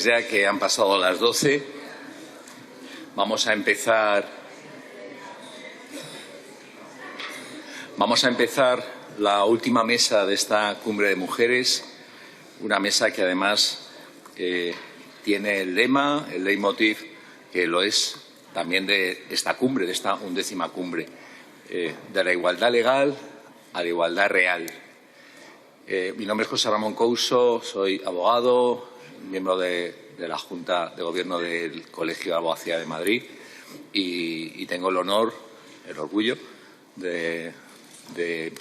Pues ya que han pasado las 12, vamos a empezar la última mesa de esta cumbre de mujeres, una mesa que además tiene el lema, el leitmotiv, que lo es también de esta cumbre, de esta 11ª cumbre, de la igualdad legal a la igualdad real. Mi nombre es José Ramón Couso, soy abogado, miembro de la Junta de Gobierno del Colegio de Abogacía de Madrid y tengo el honor, el orgullo de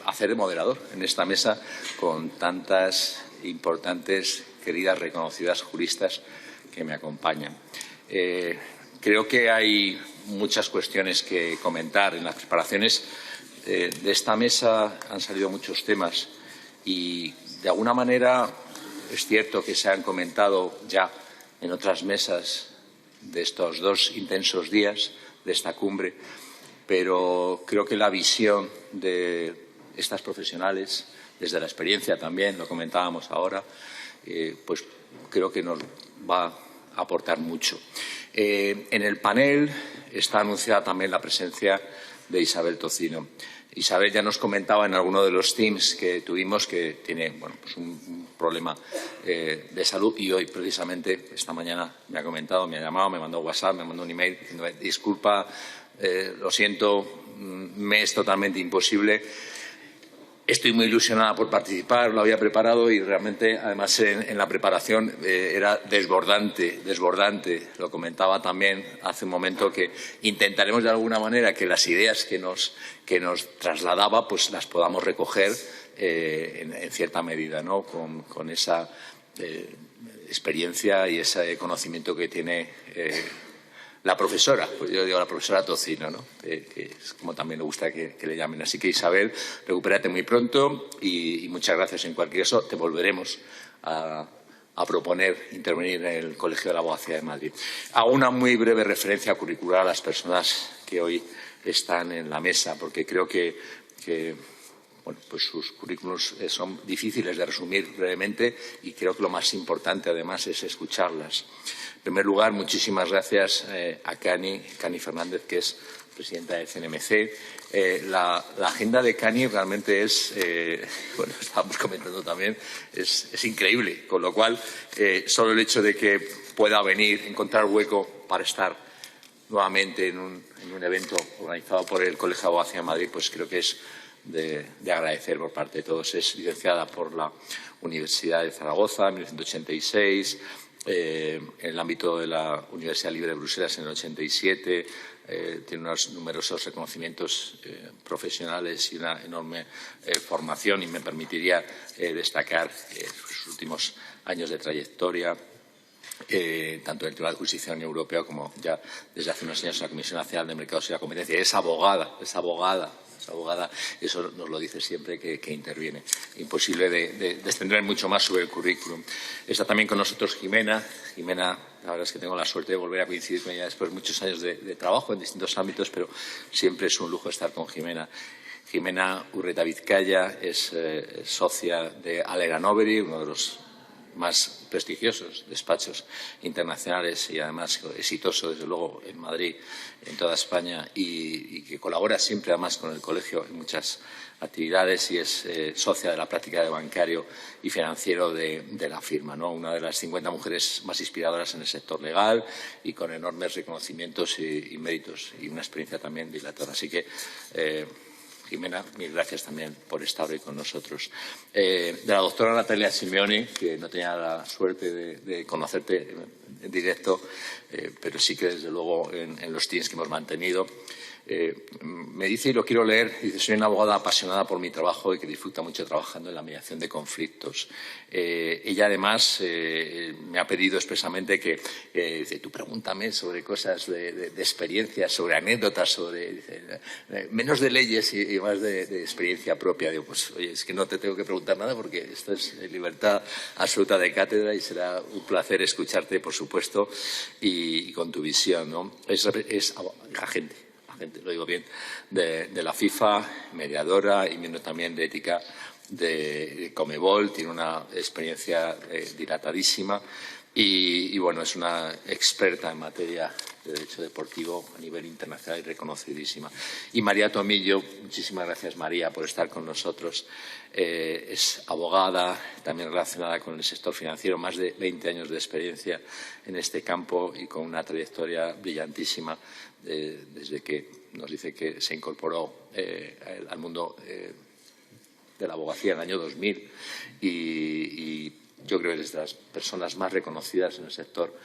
hacer de moderador en esta mesa con tantas importantes, queridas, reconocidas juristas que me acompañan. Creo que hay muchas cuestiones que comentar. En las preparaciones de esta mesa han salido muchos temas y, de alguna manera, es cierto que se han comentado ya en otras mesas de estos 2 intensos días de esta cumbre, pero creo que la visión de estas profesionales, desde la experiencia también, lo comentábamos ahora, pues creo que nos va a aportar mucho. En el panel está anunciada también la presencia de Isabel Tocino. Isabel ya nos comentaba en alguno de los teams que tuvimos que tiene pues un problema de salud y hoy, precisamente, esta mañana me ha comentado, me ha llamado, me mandó WhatsApp, me mandó un email diciendo disculpa, lo siento, me es totalmente imposible. Estoy muy ilusionada por participar, lo había preparado y realmente, además, en la preparación era desbordante. Lo comentaba también hace un momento que intentaremos de alguna manera que las ideas que nos trasladaba pues las podamos recoger en cierta medida, ¿no? con esa experiencia y ese conocimiento que tiene la profesora, pues yo digo la profesora Tocino, ¿no? Que es como también le gusta que le llamen. Así que, Isabel, recupérate muy pronto y muchas gracias. En cualquier caso, te volveremos a proponer intervenir en el Colegio de la Abogacía de Madrid. Hago una muy breve referencia curricular a las personas que hoy están en la mesa, porque creo que pues sus currículos son difíciles de resumir brevemente y creo que lo más importante, además, es escucharlas. En primer lugar, muchísimas gracias a Cani Fernández, que es presidenta de CNMC. La agenda de Cani realmente es, estábamos comentando también, es increíble, con lo cual solo el hecho de que pueda venir, encontrar hueco para estar nuevamente en un evento organizado por el Colegio de Abogacía de Madrid, pues creo que es de agradecer por parte de todos. Es licenciada por la Universidad de Zaragoza en 1986, en el ámbito de la Universidad Libre de Bruselas en el 87, tiene unos numerosos reconocimientos profesionales y una enorme formación, y me permitiría destacar sus últimos años de trayectoria, tanto en el Tribunal de Justicia de la Unión Europea como ya desde hace unos años en la Comisión Nacional de Mercados y la Competencia. Es abogada, eso nos lo dice siempre que interviene. Imposible de extender mucho más sobre el currículum. Está también con nosotros Jimena. Jimena, la verdad es que tengo la suerte de volver a coincidir con ella después de muchos años de trabajo en distintos ámbitos, pero siempre es un lujo estar con Jimena. Jimena Urreta Vizcaya es socia de Alera Nobery, uno de los más prestigiosos despachos internacionales y, además, exitoso, desde luego, en Madrid, en toda España, y que colabora siempre, además, con el colegio en muchas actividades y es socia de la práctica de bancario y financiero de la firma, ¿no? Una de las 50 mujeres más inspiradoras en el sector legal y con enormes reconocimientos y méritos y una experiencia también dilatada. Así que, Jimena, mil gracias también por estar hoy con nosotros. De la doctora Natalia Simeoni, que no tenía la suerte de conocerte en directo, pero sí que, desde luego, en los teams que hemos mantenido. Me dice, y lo quiero leer, dice: soy una abogada apasionada por mi trabajo y que disfruta mucho trabajando en la mediación de conflictos. Ella, además, me ha pedido expresamente que dice, tú pregúntame sobre cosas de experiencias, sobre anécdotas, sobre menos de leyes y más de experiencia propia. Digo, pues oye, es que no te tengo que preguntar nada porque esto es libertad absoluta de cátedra y será un placer escucharte, por supuesto, y con tu visión, ¿no? Es agente, lo digo bien, de la FIFA, mediadora y miembro también de ética de Comebol. Tiene una experiencia dilatadísima y bueno, es una experta en materia de derecho deportivo a nivel internacional y reconocidísima. Y María Tomillo, muchísimas gracias María por estar con nosotros. Es abogada, también relacionada con el sector financiero, más de 20 años de experiencia en este campo y con una trayectoria brillantísima desde que nos dice que se incorporó al mundo de la abogacía en el año 2000 y yo creo que es de las personas más reconocidas en el sector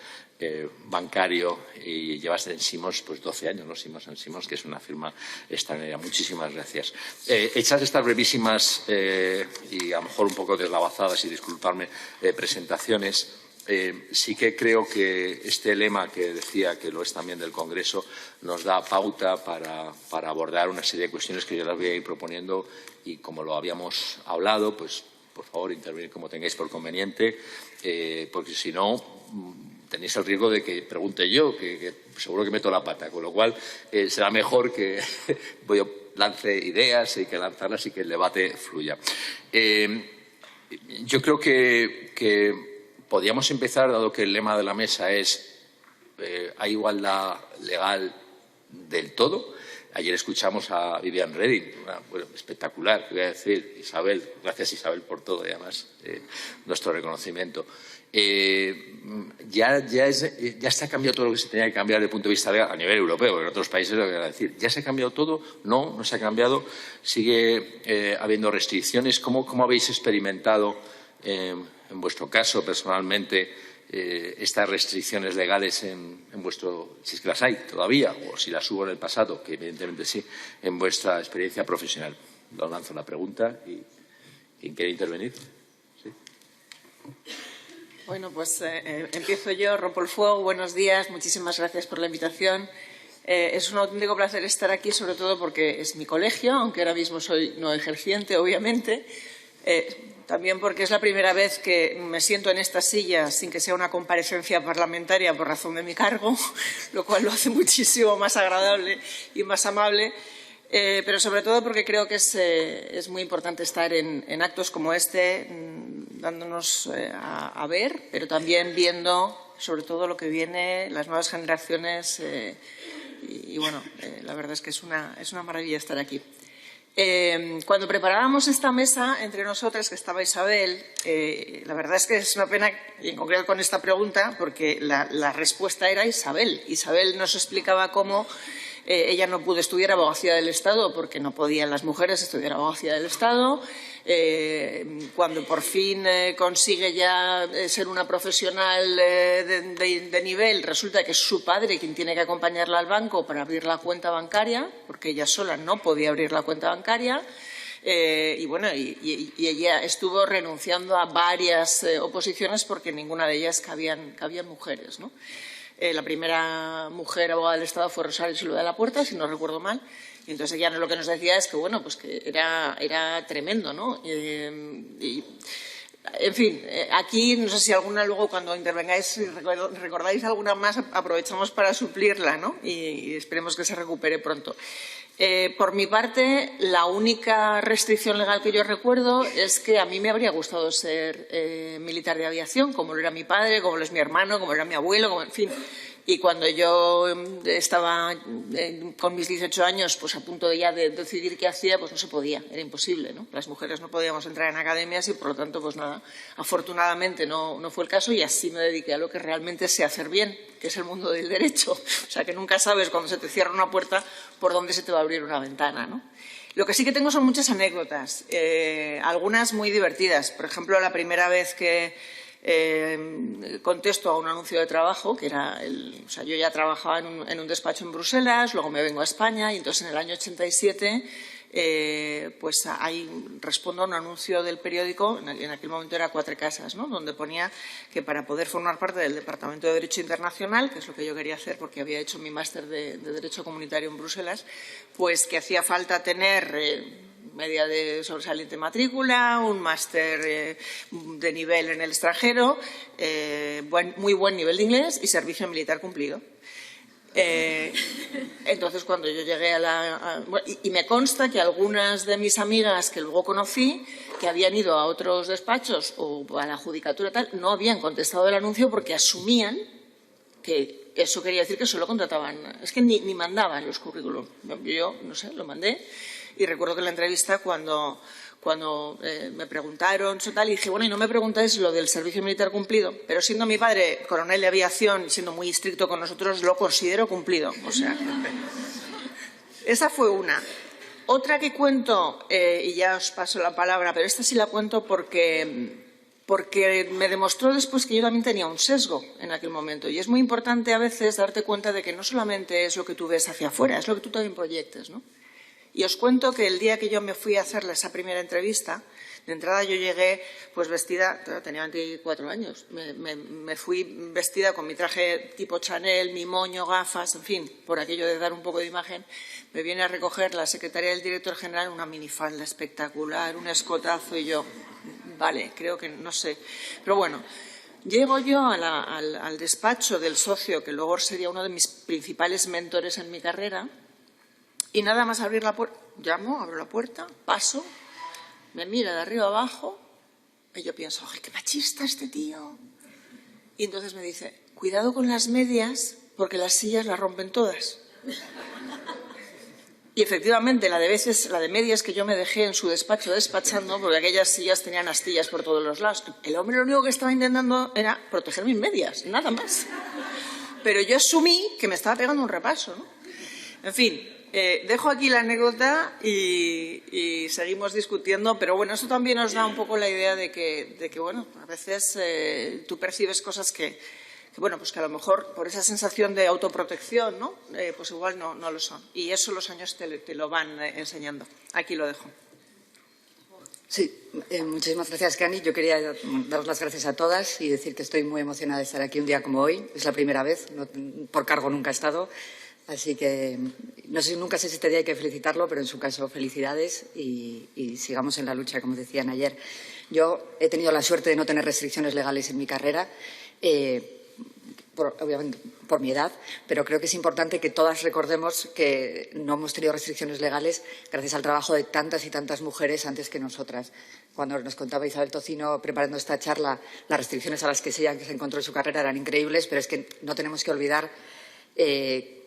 bancario y llevas en Simons pues 12 años, ¿no? Simons & Simons, que es una firma extraordinaria. Muchísimas gracias. Hechas estas brevísimas y a lo mejor un poco deslavazadas y disculparme presentaciones, sí que creo que este lema que decía, que lo es también del Congreso, nos da pauta para abordar una serie de cuestiones que yo las voy a ir proponiendo y como lo habíamos hablado, pues por favor, intervenir como tengáis por conveniente, porque si no, tenéis el riesgo de que pregunte yo, que seguro que meto la pata, con lo cual será mejor que yo lance ideas y que lanzarlas y que el debate fluya. Yo creo que podríamos empezar, dado que el lema de la mesa es ¿hay igualdad legal del todo? Ayer escuchamos a Viviane Reding, espectacular, voy a decir, Isabel, gracias Isabel por todo y además nuestro reconocimiento. Ya se ha cambiado todo lo que se tenía que cambiar desde el punto de vista legal a nivel europeo, porque en otros países lo que van a decir. ¿Ya se ha cambiado todo? No se ha cambiado. Sigue habiendo restricciones. ¿Cómo habéis experimentado, en vuestro caso, personalmente, estas restricciones legales en vuestro, si es que las hay todavía, o si las hubo en el pasado, que evidentemente sí, en vuestra experiencia profesional? Lo lanzo la pregunta y ¿quién quiere intervenir? ¿Sí? Bueno, pues empiezo yo, rompo el fuego. Buenos días, muchísimas gracias por la invitación. Es un auténtico placer estar aquí, sobre todo porque es mi colegio, aunque ahora mismo soy no ejerciente, obviamente. También porque es la primera vez que me siento en esta silla sin que sea una comparecencia parlamentaria por razón de mi cargo, lo cual lo hace muchísimo más agradable y más amable. Pero sobre todo porque creo que es muy importante estar en actos como este, dándonos a ver, pero también viendo sobre todo lo que viene, las nuevas generaciones. Y bueno, la verdad es que es una maravilla estar aquí. Cuando preparábamos esta mesa entre nosotras, que estaba Isabel, la verdad es que es una pena, y en concreto con esta pregunta, porque la respuesta era Isabel. Isabel nos explicaba cómo ella no pudo estudiar abogacía del Estado porque no podían las mujeres estudiar abogacía del Estado. Cuando por fin consigue ya ser una profesional de nivel, resulta que es su padre quien tiene que acompañarla al banco para abrir la cuenta bancaria, porque ella sola no podía abrir la cuenta bancaria. Y bueno, y ella estuvo renunciando a varias oposiciones porque en ninguna de ellas cabían mujeres, ¿no? La primera mujer abogada del Estado fue Rosario Silva de la Puerta, si no recuerdo mal. Y entonces ella lo que nos decía es que, bueno, pues que era tremendo, ¿no? En fin, aquí no sé si alguna luego cuando intervengáis recordáis alguna más, aprovechamos para suplirla, ¿no? Y esperemos que se recupere pronto. Por mi parte, la única restricción legal que yo recuerdo es que a mí me habría gustado ser militar de aviación, como lo era mi padre, como lo es mi hermano, como lo era mi abuelo, en fin. Y cuando yo estaba con mis 18 años, pues a punto de decidir qué hacía, pues no se podía, era imposible, ¿no? Las mujeres no podíamos entrar en academias y, por lo tanto, pues nada, afortunadamente no fue el caso y así me dediqué a lo que realmente sé hacer bien, que es el mundo del derecho. O sea, que nunca sabes cuando se te cierra una puerta por dónde se te va a abrir una ventana, ¿no? Lo que sí que tengo son muchas anécdotas, algunas muy divertidas. Por ejemplo, la primera vez que contesto a un anuncio de trabajo, que era o sea, yo ya trabajaba en un despacho en Bruselas, luego me vengo a España y entonces en el año 87 pues ahí respondo a un anuncio del periódico, en aquel momento era Cuatro Casas, ¿no? Donde ponía que para poder formar parte del Departamento de Derecho Internacional, que es lo que yo quería hacer porque había hecho mi máster de Derecho Comunitario en Bruselas, pues que hacía falta tener media de sobresaliente matrícula, un máster de nivel en el extranjero, muy buen nivel de inglés y servicio militar cumplido. Entonces, cuando yo llegué y me consta que algunas de mis amigas que luego conocí, que habían ido a otros despachos o a la judicatura tal, no habían contestado el anuncio porque asumían que eso quería decir que solo contrataban, es que ni mandaban los currículum. Yo, no sé, lo mandé y recuerdo que en la entrevista cuando me preguntaron tal, y dije, bueno, y no me preguntáis lo del servicio militar cumplido, pero siendo mi padre coronel de aviación y siendo muy estricto con nosotros, lo considero cumplido. O sea, esa fue una. Otra que cuento, y ya os paso la palabra, pero esta sí la cuento porque me demostró después que yo también tenía un sesgo en aquel momento. Y es muy importante a veces darte cuenta de que no solamente es lo que tú ves hacia afuera, es lo que tú también proyectes, ¿no? Y os cuento que el día que yo me fui a hacerle esa primera entrevista, de entrada yo llegué pues vestida, tenía 24 años, me fui vestida con mi traje tipo Chanel, mi moño, gafas, en fin, por aquello de dar un poco de imagen. Me viene a recoger la secretaria del director general, una minifalda espectacular, un escotazo, y yo, vale, creo que no sé. Pero bueno, llego yo al despacho del socio, que luego sería uno de mis principales mentores en mi carrera, y nada más abrir la puerta, llamo, abro la puerta, paso, me mira de arriba abajo y yo pienso, ¡ay, qué machista este tío! Y entonces me dice, cuidado con las medias porque las sillas las rompen todas. Y efectivamente, la de medias que yo me dejé en su despacho despachando, porque aquellas sillas tenían astillas por todos los lados. El hombre lo único que estaba intentando era proteger mis medias, nada más. Pero yo asumí que me estaba pegando un repaso, ¿no? En fin. Dejo aquí la anécdota y seguimos discutiendo, pero bueno, eso también nos da un poco la idea de que bueno, a veces tú percibes cosas que a lo mejor por esa sensación de autoprotección, ¿no? Pues igual no lo son. Y eso los años te lo van enseñando. Aquí lo dejo. Sí, muchísimas gracias, Cani. Yo quería daros las gracias a todas y decir que estoy muy emocionada de estar aquí un día como hoy. Es la primera vez, por cargo nunca he estado. Así que nunca sé si este día hay que felicitarlo, pero en su caso felicidades y sigamos en la lucha, como decían ayer. Yo he tenido la suerte de no tener restricciones legales en mi carrera, obviamente por mi edad, pero creo que es importante que todas recordemos que no hemos tenido restricciones legales gracias al trabajo de tantas y tantas mujeres antes que nosotras. Cuando nos contaba Isabel Tocino preparando esta charla, las restricciones a las que ella se encontró en su carrera eran increíbles, pero es que no tenemos que olvidar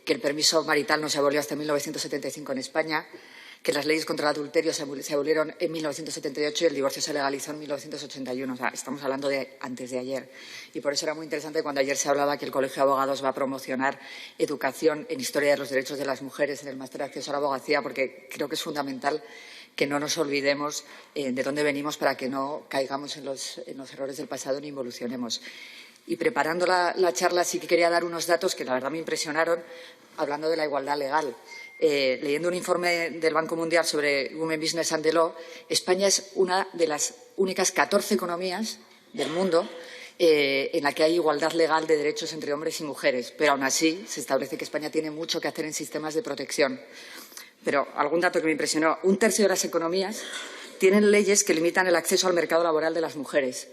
que el permiso marital no se abolió hasta 1975 en España, que las leyes contra el adulterio se abolieron en 1978 y el divorcio se legalizó en 1981. O sea, estamos hablando de antes de ayer. Y por eso era muy interesante cuando ayer se hablaba que el Colegio de Abogados va a promocionar educación en historia de los derechos de las mujeres en el máster de acceso a la abogacía, porque creo que es fundamental que no nos olvidemos de dónde venimos para que no caigamos en los errores del pasado ni involucionemos. Y preparando la charla sí que quería dar unos datos que la verdad me impresionaron, hablando de la igualdad legal. Leyendo un informe del Banco Mundial sobre Women Business and the Law, España es una de las únicas 14 economías del mundo en la que hay igualdad legal de derechos entre hombres y mujeres. Pero aún así se establece que España tiene mucho que hacer en sistemas de protección. Pero algún dato que me impresionó, 1/3 de las economías tienen leyes que limitan el acceso al mercado laboral de las mujeres.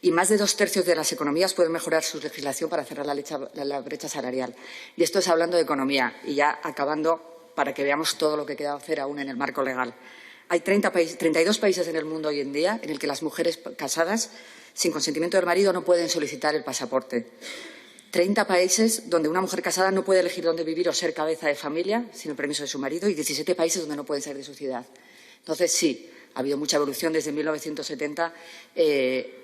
Y más de 2/3 de las economías pueden mejorar su legislación para cerrar la brecha salarial. Y esto es hablando de economía. Y ya acabando, para que veamos todo lo que queda hacer aún en el marco legal. Hay 32 países en el mundo hoy en día en el que las mujeres casadas, sin consentimiento del marido, no pueden solicitar el pasaporte. 30 países donde una mujer casada no puede elegir dónde vivir o ser cabeza de familia sin el permiso de su marido, y 17 países donde no pueden salir de su ciudad. Entonces, sí. Ha habido mucha evolución desde 1970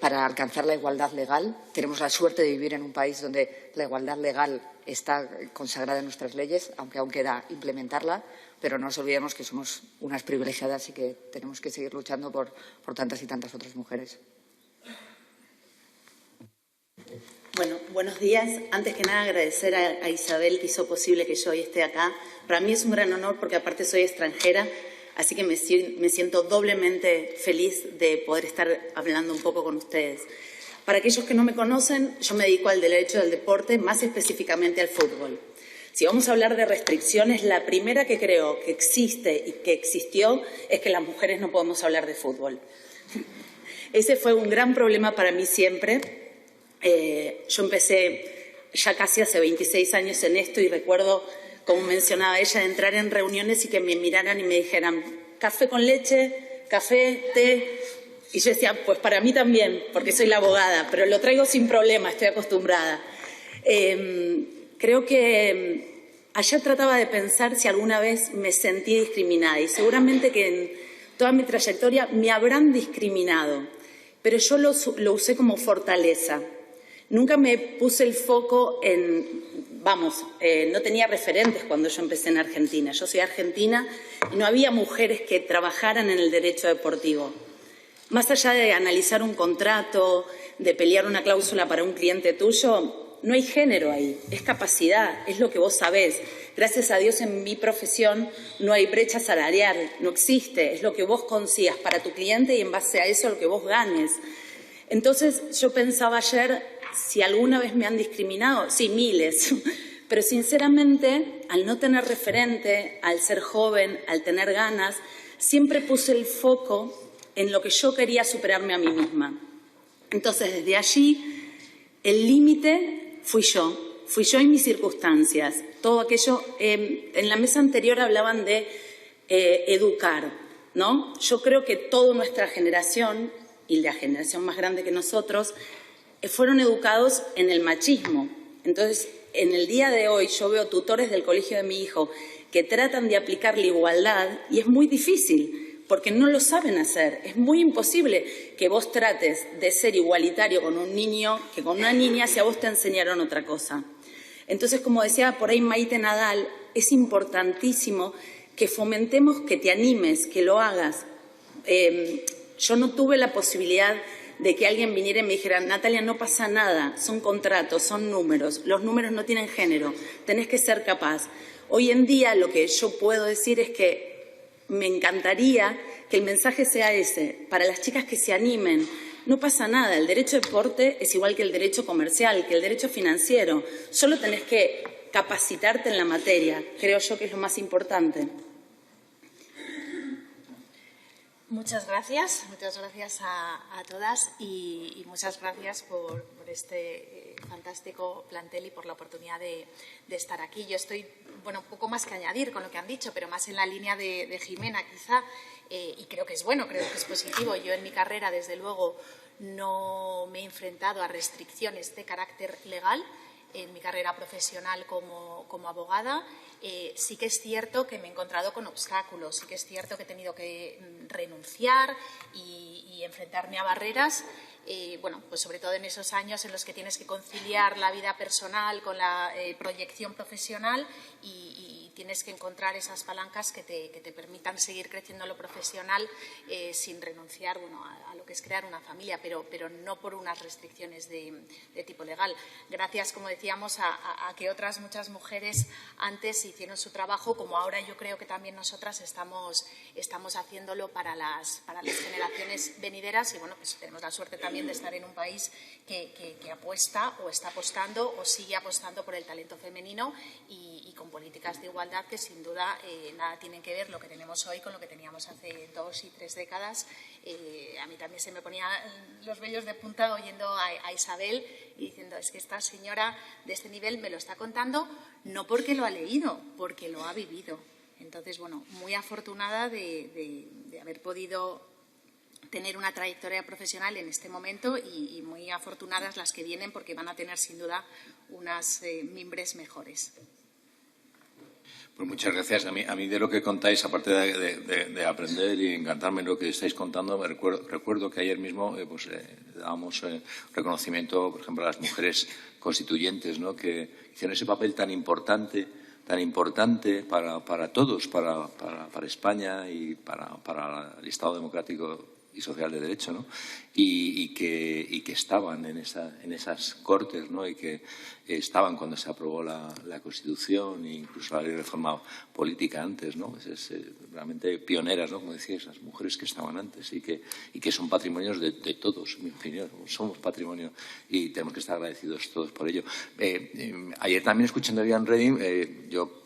para alcanzar la igualdad legal. Tenemos la suerte de vivir en un país donde la igualdad legal está consagrada en nuestras leyes, aunque aún queda implementarla, pero no nos olvidemos que somos unas privilegiadas y que tenemos que seguir luchando por tantas y tantas otras mujeres. Bueno, buenos días. Antes que nada, agradecer a Isabel que hizo posible que yo hoy esté acá. Para mí es un gran honor porque aparte soy extranjera. Así que me siento doblemente feliz de poder estar hablando un poco con ustedes. Para aquellos que no me conocen, yo me dedico al derecho del deporte, más específicamente al fútbol. Si vamos a hablar de restricciones, la primera que creo que existe y que existió es que las mujeres no podemos hablar de fútbol. Ese fue un gran problema para mí siempre. Yo empecé ya casi hace 26 años en esto y recuerdo, como mencionaba ella, de entrar en reuniones y que me miraran y me dijeran café con leche, café, té. Y yo decía, pues para mí también, porque soy la abogada, pero lo traigo sin problema, estoy acostumbrada. Creo que ayer trataba de pensar si alguna vez me sentí discriminada y seguramente que en toda mi trayectoria me habrán discriminado, pero yo lo usé como fortaleza. Nunca me puse el foco en, no tenía referentes cuando yo empecé en Argentina. Yo soy argentina y no había mujeres que trabajaran en el derecho deportivo. Más allá de analizar un contrato, de pelear una cláusula para un cliente tuyo, no hay género ahí, es capacidad, es lo que vos sabés. Gracias a Dios en mi profesión no hay brecha salarial, no existe, es lo que vos consigas para tu cliente y en base a eso lo que vos ganes. Entonces yo pensaba ayer, si alguna vez me han discriminado, sí, miles, pero sinceramente al no tener referente, al ser joven, al tener ganas, siempre puse el foco en lo que yo quería superarme a mí misma. Entonces desde allí el límite fui yo y mis circunstancias. Todo aquello, en la mesa anterior hablaban de educar, ¿no? Yo creo que toda nuestra generación y la generación más grande que nosotros fueron educados en el machismo. Entonces, en el día de hoy yo veo tutores del colegio de mi hijo que tratan de aplicar la igualdad y es muy difícil porque no lo saben hacer. Es muy imposible que vos trates de ser igualitario con un niño que con una niña si a vos te enseñaron otra cosa. Entonces, como decía por ahí Maite Nadal, es importantísimo que fomentemos, que te animes, que lo hagas. Yo no tuve la posibilidad de que alguien viniera y me dijera, Natalia, no pasa nada, son contratos, son números, los números no tienen género, tenés que ser capaz. Hoy en día lo que yo puedo decir es que me encantaría que el mensaje sea ese, para las chicas que se animen. No pasa nada, el derecho de deporte es igual que el derecho comercial, que el derecho financiero. Solo tenés que capacitarte en la materia, creo yo que es lo más importante. Muchas gracias a todas y muchas gracias por este fantástico plantel y por la oportunidad de estar aquí. Yo estoy, un poco más que añadir con lo que han dicho, pero más en la línea de Jimena quizá, y creo que es bueno, creo que es positivo. Yo en mi carrera, desde luego, no me he enfrentado a restricciones de carácter legal en mi carrera profesional como abogada. Sí que es cierto que me he encontrado con obstáculos, sí que es cierto que he tenido que renunciar y enfrentarme a barreras, pues sobre todo en esos años en los que tienes que conciliar la vida personal con la proyección profesional y tienes que encontrar esas palancas que te permitan seguir creciendo en lo profesional sin renunciar a lo que es crear una familia, pero no por unas restricciones de tipo legal. Gracias, como decíamos, a que otras muchas mujeres antes hicieron su trabajo, como ahora yo creo que también nosotras estamos haciéndolo para las generaciones venideras y pues tenemos la suerte también de estar en un país que apuesta o está apostando o sigue apostando por el talento femenino y con políticas de igualdad que sin duda nada tienen que ver lo que tenemos hoy con lo que teníamos hace 2 y 3 décadas. A mí también se me ponían los vellos de punta oyendo a Isabel y diciendo, es que esta señora de este nivel me lo está contando no porque lo ha leído, porque lo ha vivido. Entonces, muy afortunada de haber podido tener una trayectoria profesional en este momento y muy afortunadas las que vienen porque van a tener sin duda unas mimbres mejores. Pues muchas gracias. A mí de lo que contáis, aparte de aprender y encantarme lo que estáis contando, recuerdo que ayer mismo dábamos reconocimiento, por ejemplo, a las mujeres constituyentes, ¿no?, que hicieron ese papel tan importante para todos, para España y para el Estado democrático y social de derecho, ¿no? Y que estaban en esas cortes, ¿no? Y que estaban cuando se aprobó la Constitución e incluso la ley de reforma política antes, ¿no? Es realmente pioneras, ¿no? Como decíais, las mujeres que estaban antes y que son patrimonios de todos, en mi opinión. Somos patrimonio y tenemos que estar agradecidos todos por ello. Ayer también escuchando a Viviane Reding, yo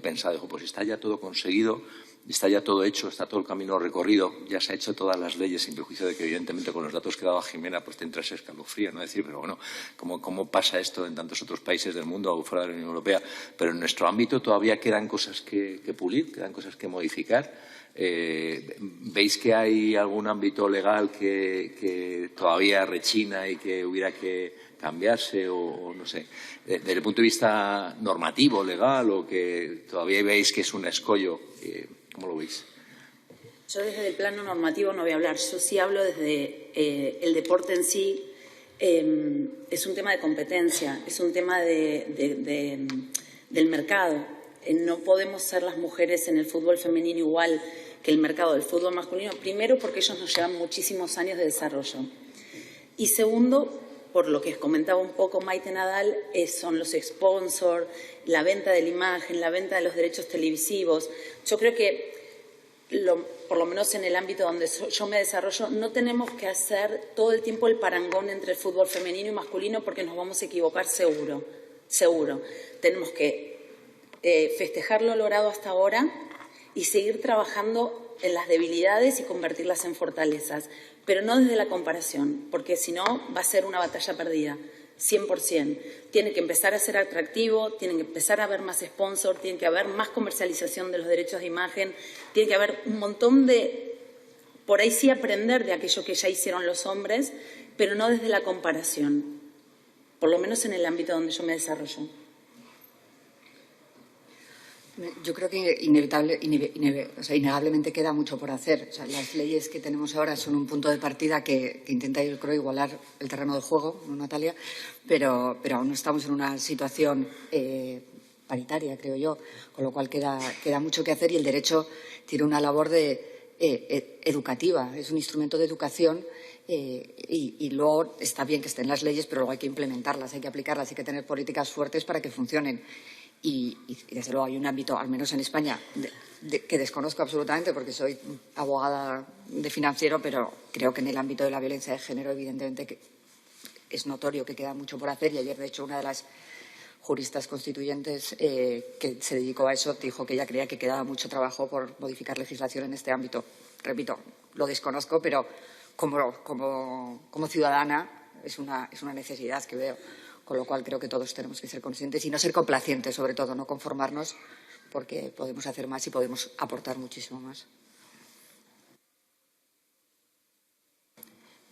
pensaba, pues está ya todo conseguido. está ya todo hecho, está todo el camino recorrido, ya se ha hecho todas las leyes, sin perjuicio de que, evidentemente, con los datos que ha dado Jimena, pues te entra ese escalofrío, ¿no? Decir, pero bueno, ¿cómo pasa esto en tantos otros países del mundo o fuera de la Unión Europea? Pero en nuestro ámbito todavía quedan cosas que pulir, quedan cosas que modificar. ¿Veis que hay algún ámbito legal que todavía rechina y que hubiera que cambiarse o no sé, desde el punto de vista normativo, legal, o que todavía veis que es un escollo? ¿Cómo lo veis? Yo desde el plano normativo no voy a hablar. Yo sí hablo desde el deporte en sí. Es un tema de competencia, es un tema del mercado. No podemos ser las mujeres en el fútbol femenino igual que el mercado del fútbol masculino. Primero, porque ellos nos llevan muchísimos años de desarrollo. Y segundo, por lo que comentaba un poco Maite Nadal, son los sponsors, la venta de la imagen, la venta de los derechos televisivos. Yo creo que, por lo menos en el ámbito donde yo me desarrollo, no tenemos que hacer todo el tiempo el parangón entre el fútbol femenino y masculino, porque nos vamos a equivocar seguro, seguro. Tenemos que festejar lo logrado hasta ahora y seguir trabajando en las debilidades y convertirlas en fortalezas, pero no desde la comparación, porque si no va a ser una batalla perdida, 100%. Tiene que empezar a ser atractivo, tiene que empezar a haber más sponsor, tiene que haber más comercialización de los derechos de imagen, tiene que haber un montón de, por ahí sí aprender de aquello que ya hicieron los hombres, pero no desde la comparación, por lo menos en el ámbito donde yo me desarrollo. Yo creo que innegablemente queda mucho por hacer. O sea, las leyes que tenemos ahora son un punto de partida que intenta, yo creo, igualar el terreno de juego, ¿no, Natalia? Pero aún no estamos en una situación paritaria, creo yo, con lo cual queda mucho que hacer, y el derecho tiene una labor educativa, es un instrumento de educación. Y luego está bien que estén las leyes, pero luego hay que implementarlas, hay que aplicarlas, hay que tener políticas fuertes para que funcionen. Y desde luego hay un ámbito, al menos en España, que desconozco absolutamente porque soy abogada de financiero, pero creo que en el ámbito de la violencia de género, evidentemente, que es notorio que queda mucho por hacer. Y ayer, de hecho, una de las juristas constituyentes que se dedicó a eso dijo que ella creía que quedaba mucho trabajo por modificar legislación en este ámbito. Repito, lo desconozco, pero como ciudadana es una necesidad que veo. Con lo cual creo que todos tenemos que ser conscientes y no ser complacientes, sobre todo, no conformarnos, porque podemos hacer más y podemos aportar muchísimo más.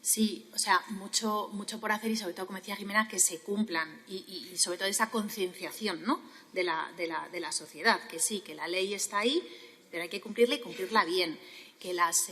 Sí, o sea, mucho por hacer, y sobre todo, como decía Jimena, que se cumplan y sobre todo esa concienciación, ¿no?, de la sociedad, que sí, que la ley está ahí, pero hay que cumplirla y cumplirla bien. Que las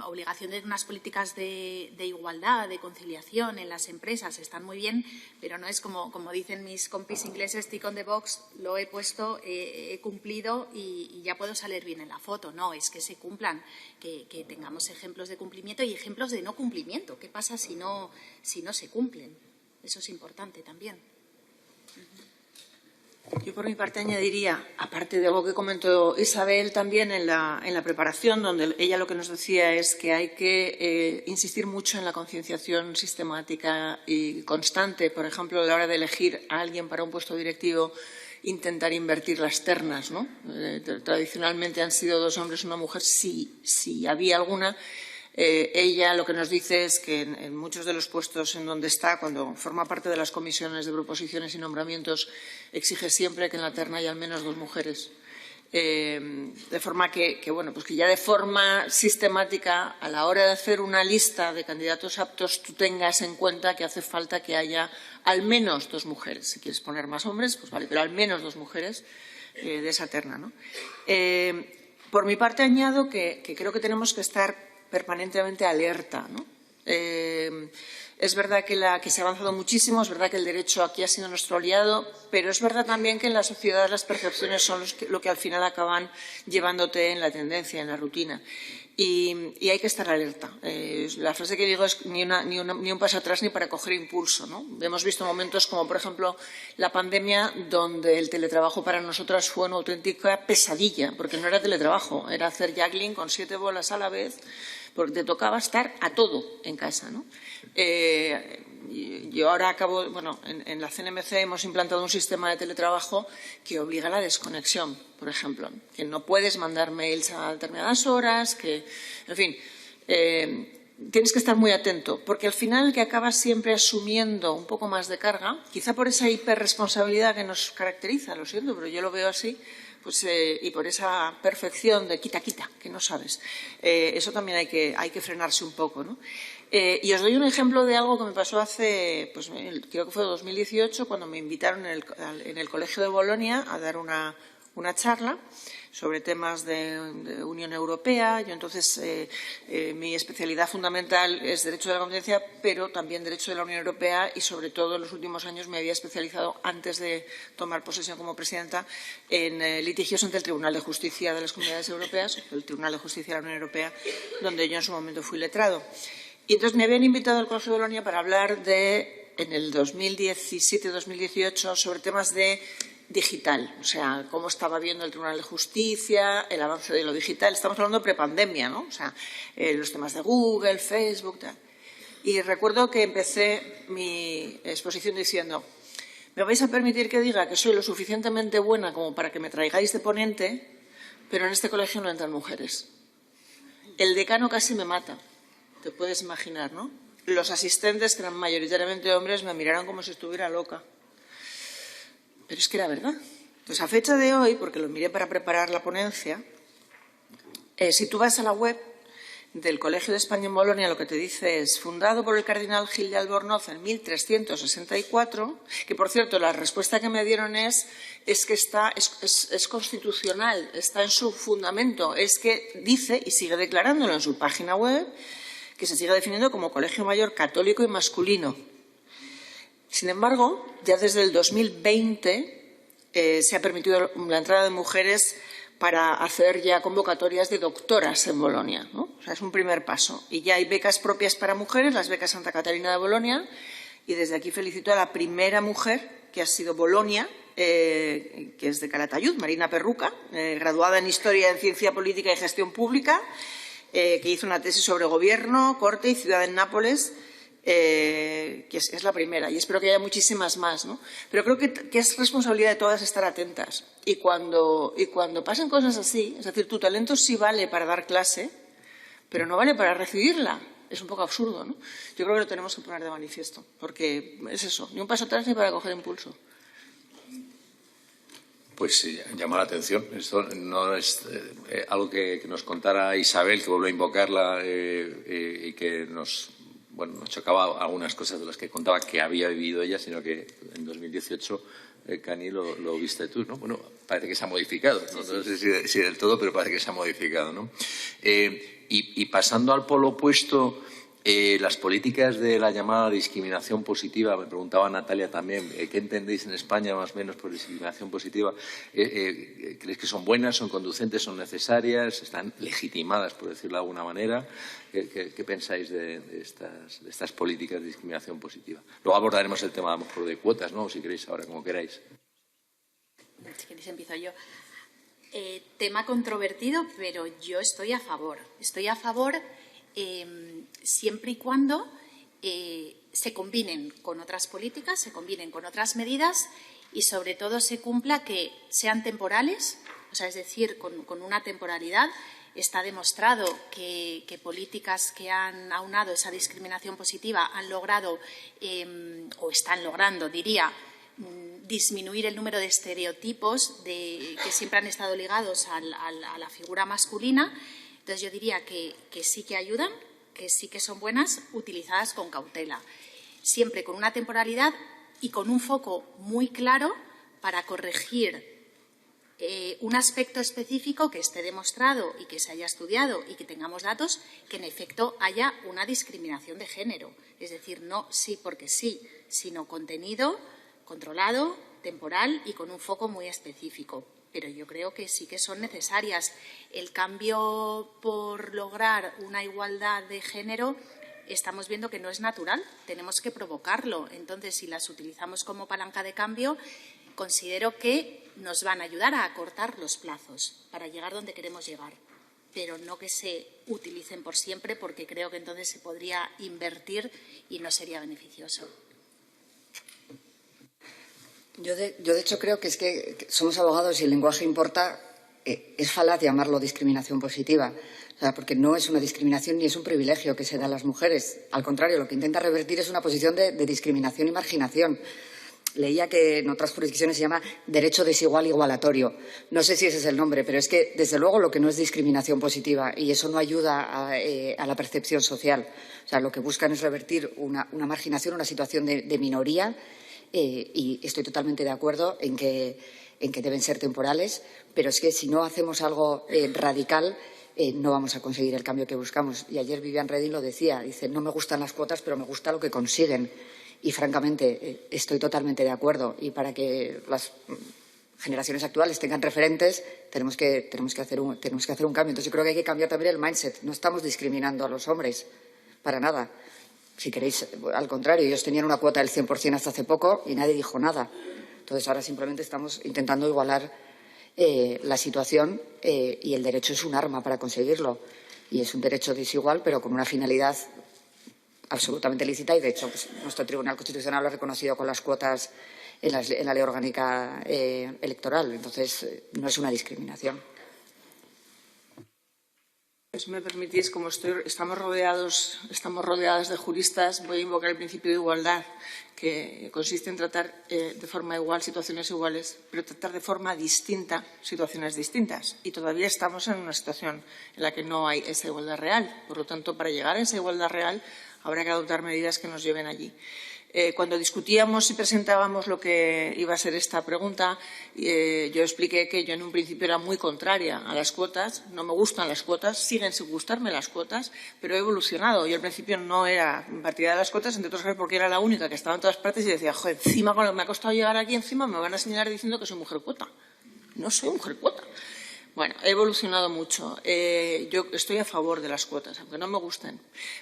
obligaciones de unas políticas de igualdad, de conciliación en las empresas están muy bien, pero no es como dicen mis compis ingleses, tick on the box, lo he puesto, he cumplido y ya puedo salir bien en la foto. No, es que se cumplan, que tengamos ejemplos de cumplimiento y ejemplos de no cumplimiento. ¿Qué pasa si no se cumplen? Eso es importante también. Yo, por mi parte, añadiría, aparte de algo que comentó Isabel también en la preparación, donde ella lo que nos decía es que hay que insistir mucho en la concienciación sistemática y constante. Por ejemplo, a la hora de elegir a alguien para un puesto directivo, intentar invertir las ternas, ¿no? Tradicionalmente han sido 2 hombres y 1 mujer, si había alguna. Ella lo que nos dice es que en muchos de los puestos en donde está, cuando forma parte de las comisiones de proposiciones y nombramientos, exige siempre que en la terna haya al menos 2 mujeres. De forma que ya de forma sistemática, a la hora de hacer una lista de candidatos aptos, tú tengas en cuenta que hace falta que haya al menos 2 mujeres. Si quieres poner más hombres, pues vale, pero al menos 2 mujeres de esa terna, ¿no? Por mi parte, añado que creo que tenemos que estar permanentemente alerta, ¿no? Es verdad que se ha avanzado muchísimo, es verdad que el derecho aquí ha sido nuestro aliado, pero es verdad también que en la sociedad las percepciones son lo que al final acaban llevándote en la tendencia, en la rutina. Y hay que estar alerta. La frase que digo es ni un paso atrás ni para coger impulso, ¿no? Hemos visto momentos como, por ejemplo, la pandemia, donde el teletrabajo para nosotras fue una auténtica pesadilla, porque no era teletrabajo, era hacer juggling con 7 bolas a la vez, porque te tocaba estar a todo en casa, ¿no? yo ahora acabo, bueno, en la CNMC hemos implantado un sistema de teletrabajo que obliga a la desconexión, por ejemplo, que no puedes mandar mails a determinadas horas, que, en fin, tienes que estar muy atento, porque al final el que acaba siempre asumiendo un poco más de carga, quizá por esa hiperresponsabilidad que nos caracteriza, lo siento, pero yo lo veo así, pues, y por esa perfección de quita, que no sabes. Eso también hay que frenarse un poco, ¿no? Y os doy un ejemplo de algo que me pasó hace, pues creo que fue 2018, cuando me invitaron en el Colegio de Bolonia a dar una charla sobre temas de Unión Europea. Yo entonces, mi especialidad fundamental es Derecho de la Competencia, pero también Derecho de la Unión Europea y, sobre todo, en los últimos años me había especializado, antes de tomar posesión como presidenta, en litigios ante el Tribunal de Justicia de las Comunidades Europeas, el Tribunal de Justicia de la Unión Europea, donde yo en su momento fui letrado. Y entonces me habían invitado al Colegio de Bolonia para hablar en el 2017-2018, sobre temas de digital, o sea, cómo estaba viendo el Tribunal de Justicia, el avance de lo digital. Estamos hablando de prepandemia, ¿no? O sea, los temas de Google, Facebook, tal. Y recuerdo que empecé mi exposición diciendo: me vais a permitir que diga que soy lo suficientemente buena como para que me traigáis de ponente, pero en este colegio no entran mujeres. El decano casi me mata. Te puedes imaginar, ¿no? Los asistentes, que eran mayoritariamente hombres, me miraron como si estuviera loca. Pero es que era verdad. Entonces, a fecha de hoy, porque lo miré para preparar la ponencia, si tú vas a la web del Colegio de España en Bolonia, lo que te dice es: fundado por el cardenal Gil de Albornoz en 1364, que, por cierto, la respuesta que me dieron es que es constitucional, está en su fundamento, es que dice, y sigue declarándolo en su página web, que se sigue definiendo como colegio mayor católico y masculino. Sin embargo, ya desde el 2020 se ha permitido la entrada de mujeres para hacer ya convocatorias de doctoras en Bolonia, ¿no? O sea, es un primer paso. Y ya hay becas propias para mujeres, las becas Santa Catarina de Bolonia, y desde aquí felicito a la primera mujer que ha sido Bolonia, que es de Calatayud, Marina Perruca, graduada en Historia, en Ciencia Política y Gestión Pública, que hizo una tesis sobre gobierno, corte y ciudad en Nápoles, que es la primera, y espero que haya muchísimas más, ¿no? Pero creo que es responsabilidad de todas estar atentas. Y cuando pasen cosas así, es decir, tu talento sí vale para dar clase, pero no vale para recibirla. Es un poco absurdo, ¿no? Yo creo que lo tenemos que poner de manifiesto, porque es eso, ni un paso atrás ni para coger impulso. Pues sí, llama la atención. Esto no es algo que nos contara Isabel, que vuelve a invocarla, y que nos chocaba algunas cosas de las que contaba que había vivido ella, sino que en 2018, Cani, lo viste tú, ¿no? Bueno, parece que se ha modificado, ¿no? No sé si del todo, pero parece que se ha modificado, ¿no? Y pasando al polo opuesto, las políticas de la llamada discriminación positiva, me preguntaba Natalia también, ¿qué entendéis en España más o menos por discriminación positiva? ¿Creéis que son buenas, son conducentes, son necesarias, están legitimadas, por decirlo de alguna manera? ¿Qué pensáis de estas políticas de discriminación positiva? Luego abordaremos el tema, a lo mejor, de cuotas, ¿no? O si queréis ahora, como queráis. Si queréis empiezo yo. Tema controvertido, pero yo estoy a favor. Estoy a favor siempre y cuando se combinen con otras políticas, se combinen con otras medidas y, sobre todo, se cumpla que sean temporales, o sea, es decir, con una temporalidad. Está demostrado que políticas que han aunado esa discriminación positiva han logrado, o están logrando, diría, disminuir el número de estereotipos que siempre han estado ligados a la figura masculina. Entonces, yo diría que sí que ayudan, que sí que son buenas, utilizadas con cautela, siempre con una temporalidad y con un foco muy claro para corregir un aspecto específico que esté demostrado y que se haya estudiado y que tengamos datos que, en efecto, haya una discriminación de género. Es decir, no sí porque sí, sino contenido controlado, temporal y con un foco muy específico. Pero yo creo que sí que son necesarias. El cambio por lograr una igualdad de género estamos viendo que no es natural, tenemos que provocarlo. Entonces, si las utilizamos como palanca de cambio, considero que nos van a ayudar a acortar los plazos para llegar donde queremos llegar. pero no que se utilicen por siempre, porque creo que entonces se podría invertir y no sería beneficioso. Yo de hecho creo que es que somos abogados y el lenguaje importa. Es falaz llamarlo discriminación positiva, o sea, porque no es una discriminación ni es un privilegio que se da a las mujeres. Al contrario, lo que intenta revertir es una posición de discriminación y marginación. Leía que en otras jurisdicciones se llama derecho desigual igualatorio. No sé si ese es el nombre, pero es que, desde luego, lo que no es discriminación positiva, y eso no ayuda a la percepción social. O sea, lo que buscan es revertir una marginación, una situación de minoría, y estoy totalmente de acuerdo en que deben ser temporales, pero es que si no hacemos algo radical, no vamos a conseguir el cambio que buscamos. Y ayer Viviane Reding lo decía, dice, no me gustan las cuotas, pero me gusta lo que consiguen. Y, francamente, estoy totalmente de acuerdo. Y para que las generaciones actuales tengan referentes, tenemos que hacer un cambio. Entonces, yo creo que hay que cambiar también el mindset. No estamos discriminando a los hombres, para nada. Si queréis, al contrario, ellos tenían una cuota del 100% hasta hace poco y nadie dijo nada. Entonces, ahora simplemente estamos intentando igualar la situación y el derecho es un arma para conseguirlo. Y es un derecho desigual, pero con una finalidad absolutamente lícita y, de hecho, pues, nuestro Tribunal Constitucional lo ha reconocido con las cuotas en la Ley Orgánica Electoral. Entonces, no es una discriminación. Si me permitís, como estamos rodeadas de juristas, voy a invocar el principio de igualdad, que consiste en tratar de forma igual situaciones iguales, pero tratar de forma distinta situaciones distintas. Y todavía estamos en una situación en la que no hay esa igualdad real. Por lo tanto, para llegar a esa igualdad real, habrá que adoptar medidas que nos lleven allí. Cuando discutíamos y presentábamos lo que iba a ser esta pregunta, yo expliqué que yo en un principio era muy contraria a las cuotas, no me gustan las cuotas, siguen sin gustarme las cuotas, pero he evolucionado. Yo al principio no era partidaria de las cuotas, entre otras cosas porque era la única que estaba en todas partes y decía, joder, encima cuando me ha costado llegar aquí, encima me van a señalar diciendo que soy mujer cuota. No soy mujer cuota. Bueno, he evolucionado mucho. Yo estoy a favor de las cuotas, aunque no me gusten,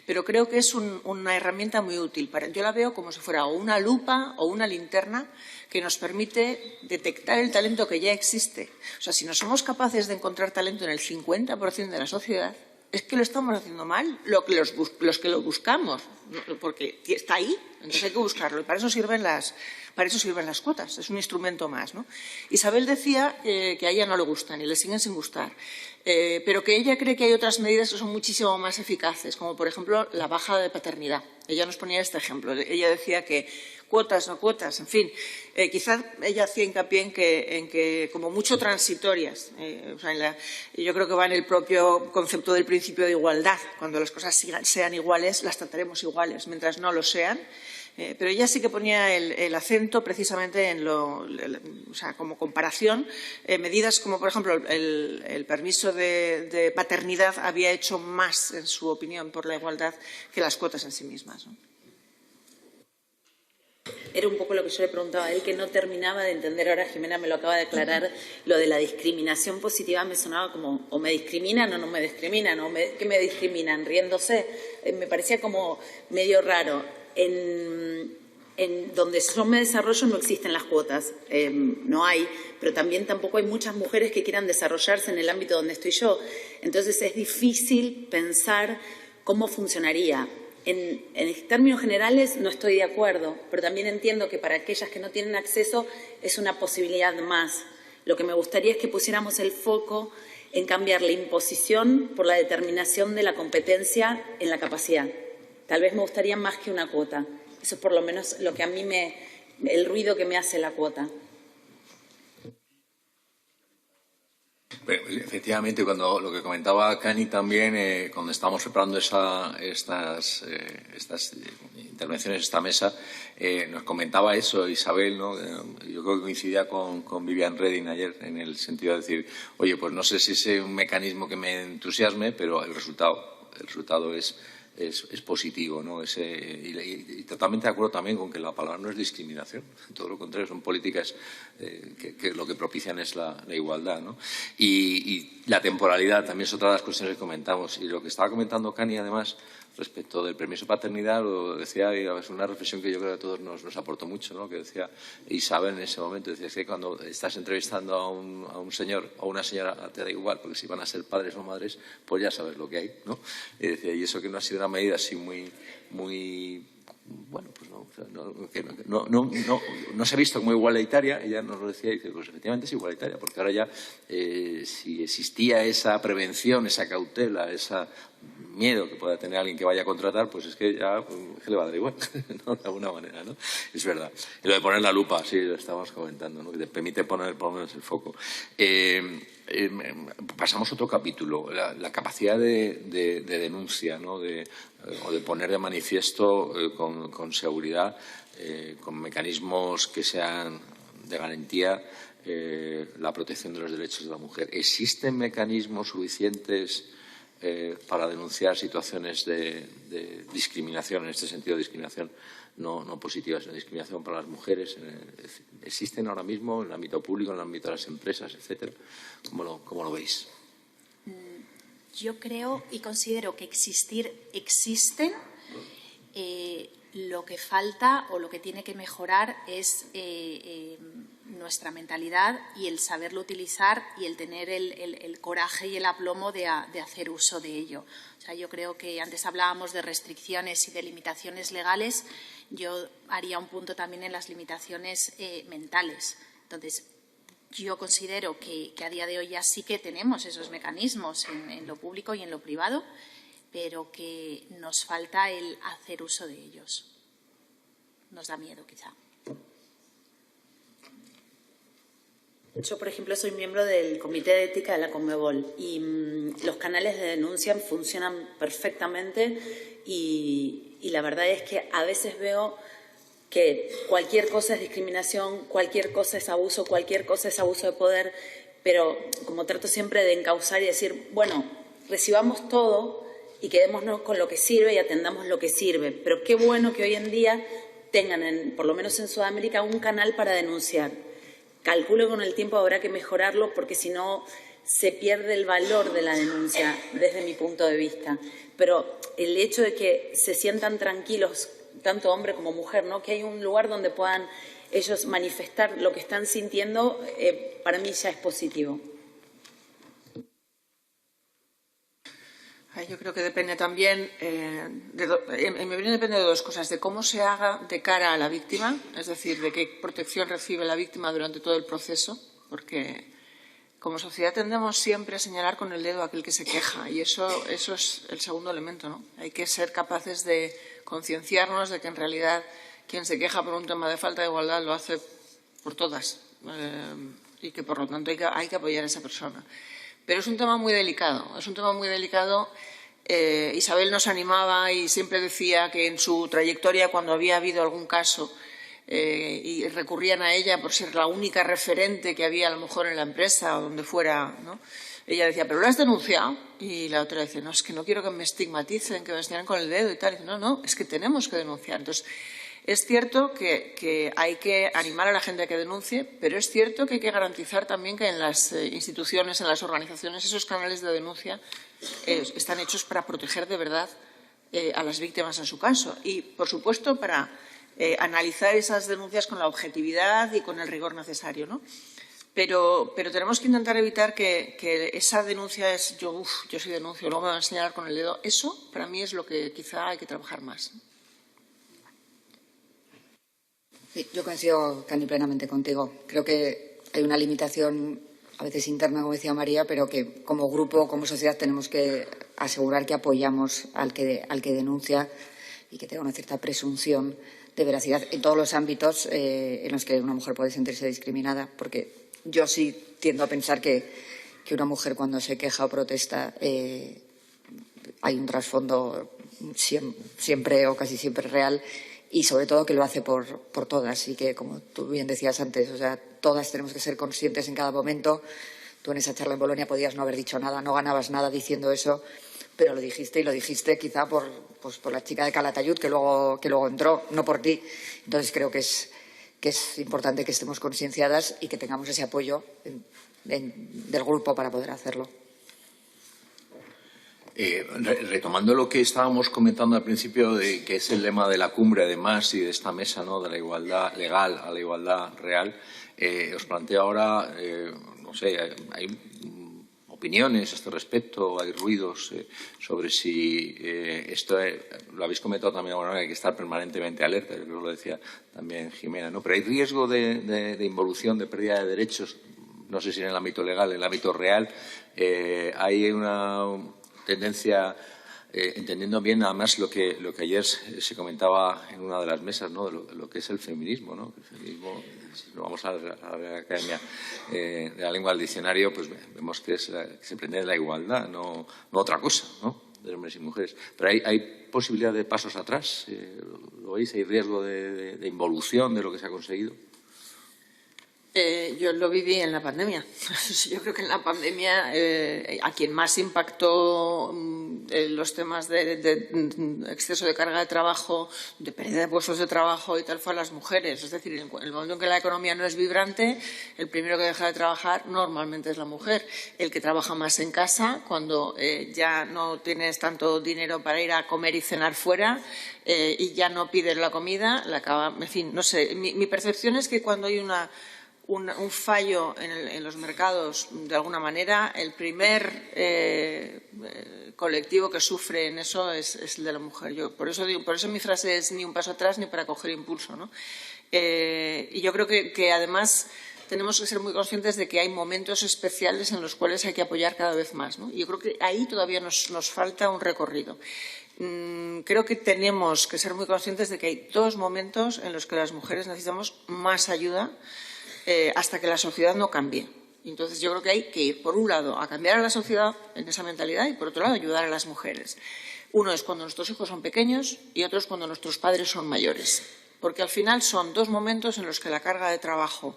pero creo que es una herramienta muy útil. Yo la veo como si fuera o una lupa o una linterna que nos permite detectar el talento que ya existe. O sea, si no somos capaces de encontrar talento en el 50% de la sociedad, es que lo estamos haciendo mal, los que lo buscamos, porque está ahí, entonces hay que buscarlo. Y para eso sirven las cuotas, es un instrumento más, ¿no? Isabel decía que a ella no le gustan y le siguen sin gustar, pero que ella cree que hay otras medidas que son muchísimo más eficaces, como por ejemplo la baja de paternidad. Ella nos ponía este ejemplo. Ella decía que cuotas, no cuotas, en fin. Quizás ella hacía hincapié en que como mucho transitorias. Yo creo que va en el propio concepto del principio de igualdad. Cuando las cosas sean iguales, las trataremos iguales. Mientras no lo sean, pero ella sí que ponía el acento precisamente en como comparación, medidas como, por ejemplo, el permiso de paternidad había hecho más, en su opinión, por la igualdad que las cuotas en sí mismas, ¿no? Era un poco lo que yo le preguntaba a él, que no terminaba de entender. Ahora Jimena me lo acaba de aclarar. Lo de la discriminación positiva me sonaba como o me discriminan o no me discriminan, ¿qué me discriminan? Riéndose. Me parecía como medio raro. En donde yo me desarrollo no existen las cuotas, no hay, pero también tampoco hay muchas mujeres que quieran desarrollarse en el ámbito donde estoy yo. Entonces es difícil pensar cómo funcionaría. En términos generales no estoy de acuerdo, pero también entiendo que para aquellas que no tienen acceso es una posibilidad más. Lo que me gustaría es que pusiéramos el foco en cambiar la imposición por la determinación de la competencia en la capacidad. Tal vez me gustaría más que una cuota. Eso es por lo menos lo que a mí el ruido que me hace la cuota. Bueno, efectivamente, cuando lo que comentaba Cani también, cuando estábamos preparando estas intervenciones, esta mesa, nos comentaba eso Isabel, ¿no? Yo creo que coincidía con Viviane Reding ayer en el sentido de decir, oye, pues no sé si es un mecanismo que me entusiasme, pero el resultado es positivo, ¿no? Y totalmente de acuerdo también con que la palabra no es discriminación, todo lo contrario, son políticas que lo que propician es la igualdad, ¿no? Y la temporalidad también es otra de las cuestiones que comentamos. Y lo que estaba comentando Cani, además, respecto del permiso de paternidad, lo decía, y es una reflexión que yo creo que a todos nos aportó mucho, ¿no? Que decía Isabel en ese momento, decía que cuando estás entrevistando a un señor o una señora, te da igual, porque si van a ser padres o madres, pues ya sabes lo que hay, ¿no? Y decía, y eso que no ha sido una medida así muy bueno, pues no se ha visto como igualitaria. Ella nos lo decía y dice, pues efectivamente es igualitaria, porque ahora ya si existía esa prevención, esa cautela, ese miedo que pueda tener alguien que vaya a contratar, pues es que ya le va a dar igual, ¿no? De alguna manera, ¿no? Es verdad. Y lo de poner la lupa, sí, lo estábamos comentando, ¿no? Que te permite poner por lo menos el foco. Pasamos a otro capítulo, la capacidad de denuncia, ¿no? O de poner de manifiesto con seguridad, con mecanismos que sean de garantía, la protección de los derechos de la mujer. ¿Existen mecanismos suficientes para denunciar situaciones de discriminación, en este sentido discriminación no positiva, sino discriminación para las mujeres? ¿Existen ahora mismo en el ámbito público, en el ámbito de las empresas, etcétera? ¿Cómo lo veis? Yo creo y considero que existen. Lo que falta o lo que tiene que mejorar es nuestra mentalidad y el saberlo utilizar y el tener el coraje y el aplomo de hacer uso de ello. O sea, yo creo que antes hablábamos de restricciones y de limitaciones legales. Yo haría un punto también en las limitaciones mentales. Entonces, yo considero que a día de hoy ya sí que tenemos esos mecanismos en lo público y en lo privado, pero que nos falta el hacer uso de ellos. Nos da miedo, quizá. Yo, por ejemplo, soy miembro del Comité de Ética de la Conmebol y los canales de denuncia funcionan perfectamente y la verdad es que a veces veo que cualquier cosa es discriminación, cualquier cosa es abuso, cualquier cosa es abuso de poder, pero como trato siempre de encauzar y decir, bueno, recibamos todo y quedémonos con lo que sirve y atendamos lo que sirve. Pero qué bueno que hoy en día tengan, por lo menos en Sudamérica, un canal para denunciar. Calculo que con el tiempo habrá que mejorarlo porque si no se pierde el valor de la denuncia desde mi punto de vista. Pero el hecho de que se sientan tranquilos, tanto hombre como mujer, ¿no? Que hay un lugar donde puedan ellos manifestar lo que están sintiendo, para mí ya es positivo. Yo creo que depende también, en mi opinión depende de dos cosas, de cómo se haga de cara a la víctima, es decir, de qué protección recibe la víctima durante todo el proceso, porque como sociedad tendemos siempre a señalar con el dedo a aquel que se queja y eso es el segundo elemento, ¿no? Hay que ser capaces de concienciarnos de que en realidad quien se queja por un tema de falta de igualdad lo hace por todas y que por lo tanto hay que apoyar a esa persona. Pero es un tema muy delicado, Isabel nos animaba y siempre decía que en su trayectoria, cuando había habido algún caso y recurrían a ella por ser la única referente que había a lo mejor en la empresa o donde fuera, ¿no? Ella decía, ¿pero lo has denunciado? Y la otra decía, no, es que no quiero que me estigmaticen, que me señalen con el dedo y tal. Y dice, no, es que tenemos que denunciar. Entonces, es cierto que hay que animar a la gente a que denuncie, pero es cierto que hay que garantizar también que en las instituciones, en las organizaciones, esos canales de denuncia están hechos para proteger de verdad a las víctimas en su caso. Y, por supuesto, para analizar esas denuncias con la objetividad y con el rigor necesario, ¿no? Pero tenemos que intentar evitar que esa denuncia es yo sí denuncio, luego me van a señalar con el dedo. Eso, para mí, es lo que quizá hay que trabajar más. Sí, yo coincido tan y plenamente contigo. Creo que hay una limitación a veces interna, como decía María, pero que como grupo, como sociedad, tenemos que asegurar que apoyamos al que denuncia y que tenga una cierta presunción de veracidad en todos los ámbitos en los que una mujer puede sentirse discriminada, porque yo sí tiendo a pensar que una mujer cuando se queja o protesta hay un trasfondo siempre o casi siempre real y sobre todo que lo hace por todas y que, como tú bien decías antes, o sea, todas tenemos que ser conscientes en cada momento. Tú en esa charla en Bolonia podías no haber dicho nada, no ganabas nada diciendo eso, pero lo dijiste y lo dijiste quizá por la chica de Calatayud que luego entró, no por ti. Entonces creo que es importante que estemos concienciadas y que tengamos ese apoyo del grupo para poder hacerlo. Retomando lo que estábamos comentando al principio, de que es el lema de la cumbre, además, y de esta mesa, ¿no?, de la igualdad legal a la igualdad real, os planteo ahora, no sé, hay opiniones a este respecto, hay ruidos sobre si esto lo habéis comentado también, bueno, hay que estar permanentemente alerta, yo creo que lo decía también Jimena, ¿no? Pero hay riesgo de involución, de pérdida de derechos, no sé si en el ámbito legal, en el ámbito real, hay una tendencia, entendiendo bien además lo que ayer se comentaba en una de las mesas, ¿no?, de lo que es el feminismo, ¿no? El feminismo, si lo vamos a la Academia de la Lengua del Diccionario, pues vemos que se pretende de la igualdad, no otra cosa, ¿no?, de hombres y mujeres. Pero hay posibilidad de pasos atrás, ¿lo veis? ¿Hay riesgo de involución de lo que se ha conseguido? Yo lo viví en la pandemia. Yo creo que en la pandemia a quien más impactó los temas de exceso de carga de trabajo, de pérdida de puestos de trabajo y tal, fue a las mujeres. Es decir, en el momento en que la economía no es vibrante, el primero que deja de trabajar normalmente es la mujer. El que trabaja más en casa, cuando ya no tienes tanto dinero para ir a comer y cenar fuera y ya no pides la comida, la acaba. En fin, no sé. Mi percepción es que cuando hay un fallo en los mercados, de alguna manera, el primer colectivo que sufre en eso es el de la mujer. Por eso mi frase es ni un paso atrás ni para coger impulso, ¿no? Y yo creo que además tenemos que ser muy conscientes de que hay momentos especiales en los cuales hay que apoyar cada vez más, ¿no? Y yo creo que ahí todavía nos falta un recorrido. Creo que tenemos que ser muy conscientes de que hay dos momentos en los que las mujeres necesitamos más ayuda hasta que la sociedad no cambie. Entonces, yo creo que hay que ir, por un lado, a cambiar a la sociedad en esa mentalidad y, por otro lado, ayudar a las mujeres. Uno es cuando nuestros hijos son pequeños y otro es cuando nuestros padres son mayores. Porque al final son dos momentos en los que la carga de trabajo,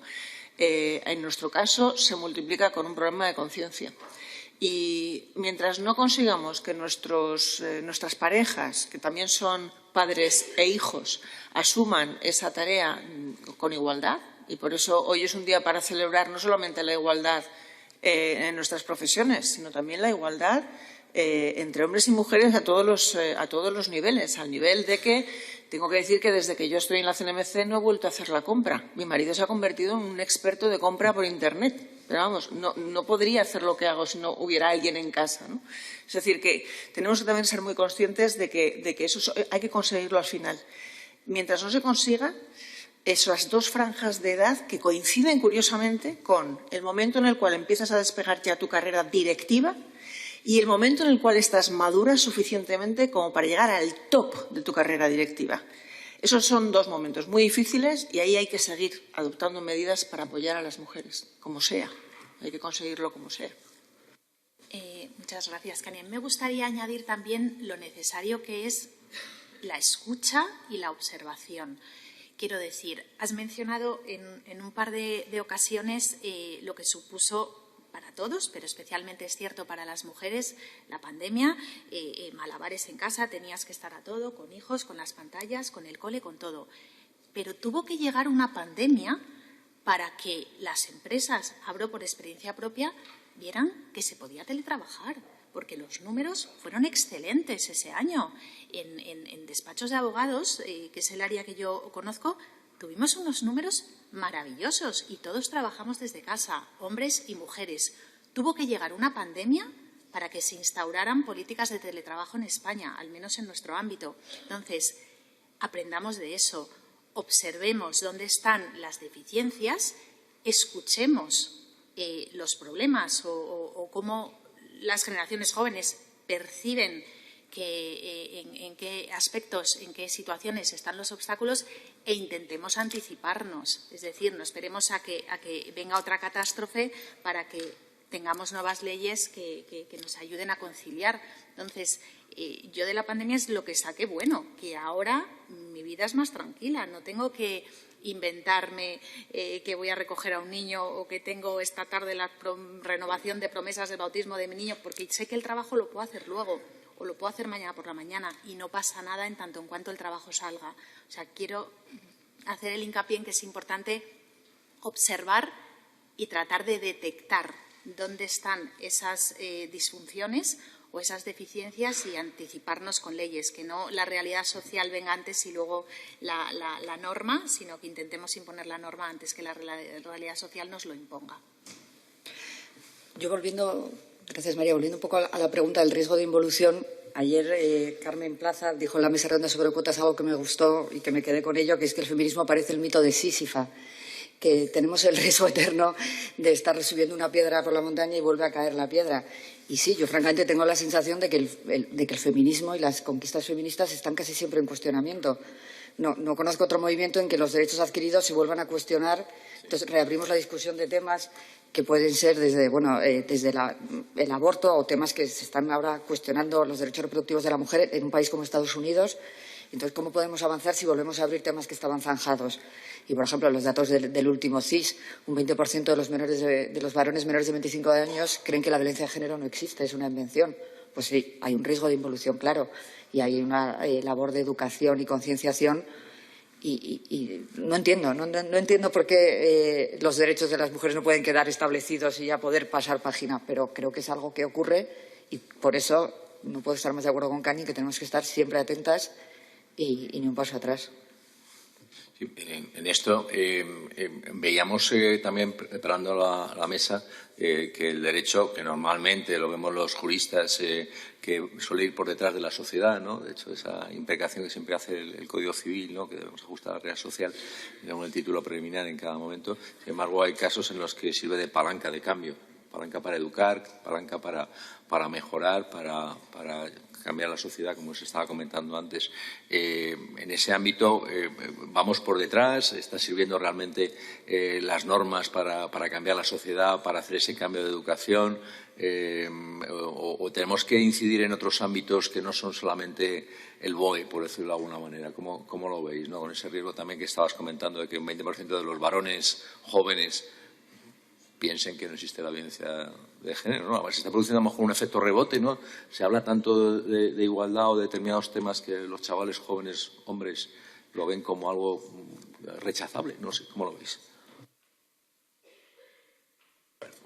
en nuestro caso, se multiplica con un problema de conciencia. Y mientras no consigamos que nuestras parejas, que también son padres e hijos, asuman esa tarea con igualdad, y por eso hoy es un día para celebrar no solamente la igualdad en nuestras profesiones, sino también la igualdad entre hombres y mujeres a todos los niveles, al nivel de que tengo que decir que desde que yo estoy en la CNMC no he vuelto a hacer la compra. Mi marido se ha convertido en un experto de compra por Internet. Pero vamos, no podría hacer lo que hago si no hubiera alguien en casa, ¿no? Es decir, que tenemos que también ser muy conscientes de que eso hay que conseguirlo al final. Mientras no se consiga, esas dos franjas de edad que coinciden curiosamente con el momento en el cual empiezas a despegar ya tu carrera directiva y el momento en el cual estás madura suficientemente como para llegar al top de tu carrera directiva. Esos son dos momentos muy difíciles y ahí hay que seguir adoptando medidas para apoyar a las mujeres, como sea. Hay que conseguirlo como sea. Muchas gracias, Kania. Me gustaría añadir también lo necesario que es la escucha y la observación. Quiero decir, has mencionado en un par de ocasiones lo que supuso para todos, pero especialmente es cierto para las mujeres, la pandemia, malabares en casa, tenías que estar a todo, con hijos, con las pantallas, con el cole, con todo. Pero tuvo que llegar una pandemia para que las empresas, hablo por experiencia propia, vieran que se podía teletrabajar, porque los números fueron excelentes ese año. En despachos de abogados, que es el área que yo conozco, tuvimos unos números maravillosos y todos trabajamos desde casa, hombres y mujeres. Tuvo que llegar una pandemia para que se instauraran políticas de teletrabajo en España, al menos en nuestro ámbito. Entonces, aprendamos de eso, observemos dónde están las deficiencias, escuchemos los problemas o cómo las generaciones jóvenes perciben en qué aspectos, en qué situaciones están los obstáculos e intentemos anticiparnos. Es decir, no esperemos a que venga otra catástrofe para que tengamos nuevas leyes que nos ayuden a conciliar. Entonces, yo de la pandemia es lo que saqué bueno, que ahora mi vida es más tranquila, no tengo que inventarme que voy a recoger a un niño o que tengo esta tarde la renovación de promesas de bautismo de mi niño, porque sé que el trabajo lo puedo hacer luego o lo puedo hacer mañana por la mañana y no pasa nada en tanto en cuanto el trabajo salga. O sea, quiero hacer el hincapié en que es importante observar y tratar de detectar dónde están esas disfunciones esas deficiencias y anticiparnos con leyes, que no la realidad social venga antes y luego la norma, sino que intentemos imponer la norma antes que la realidad social nos lo imponga. Yo gracias María, volviendo un poco a la pregunta del riesgo de involución. Ayer Carmen Plaza dijo en la mesa redonda sobre cuotas algo que me gustó y que me quedé con ello, que es que el feminismo parece el mito de Sísifa, que tenemos el riesgo eterno de estar subiendo una piedra por la montaña y vuelve a caer la piedra. Y sí, yo francamente tengo la sensación de que el feminismo y las conquistas feministas están casi siempre en cuestionamiento. No conozco otro movimiento en que los derechos adquiridos se vuelvan a cuestionar. Entonces, reabrimos la discusión de temas que pueden ser desde el aborto o temas que se están ahora cuestionando los derechos reproductivos de la mujer en un país como Estados Unidos. Entonces, ¿cómo podemos avanzar si volvemos a abrir temas que estaban zanjados? Y, por ejemplo, los datos del último CIS, un 20% de los varones menores de 25 años creen que la violencia de género no existe, es una invención. Pues sí, hay un riesgo de involución, claro, y hay una labor de educación y concienciación. Y no entiendo por qué los derechos de las mujeres no pueden quedar establecidos y ya poder pasar página, pero creo que es algo que ocurre y por eso no puedo estar más de acuerdo con Cani, que tenemos que estar siempre atentas y ni un paso atrás. Sí, en esto veíamos también, preparando la mesa, que el derecho, que normalmente lo vemos los juristas, que suele ir por detrás de la sociedad, ¿no? De hecho, esa implicación que siempre hace el Código Civil, ¿no? Que debemos ajustar a la realidad social, con el título preliminar en cada momento. Sin embargo, hay casos en los que sirve de palanca de cambio, palanca para educar, palanca para mejorar, para cambiar la sociedad, como se estaba comentando antes. En ese ámbito vamos por detrás, está sirviendo realmente las normas para cambiar la sociedad, para hacer ese cambio de educación, o tenemos que incidir en otros ámbitos que no son solamente el BOE, por decirlo de alguna manera. ¿Cómo lo veis, ¿no? Con ese riesgo también que estabas comentando de que un 20% de los varones jóvenes piensen que no existe la violencia de género, ¿no? Se está produciendo a lo mejor un efecto rebote, ¿no? Se habla tanto de igualdad o de determinados temas que los chavales jóvenes, hombres, lo ven como algo rechazable. No sé, ¿cómo lo veis?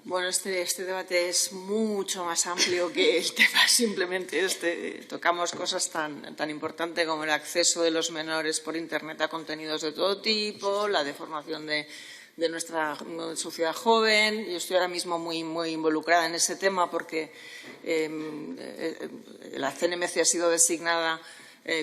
Bueno, este debate es mucho más amplio que el tema simplemente este. Tocamos cosas tan importantes como el acceso de los menores por Internet a contenidos de todo tipo, la deformación de nuestra sociedad joven. Yo estoy ahora mismo muy involucrada en ese tema porque la CNMC ha sido designada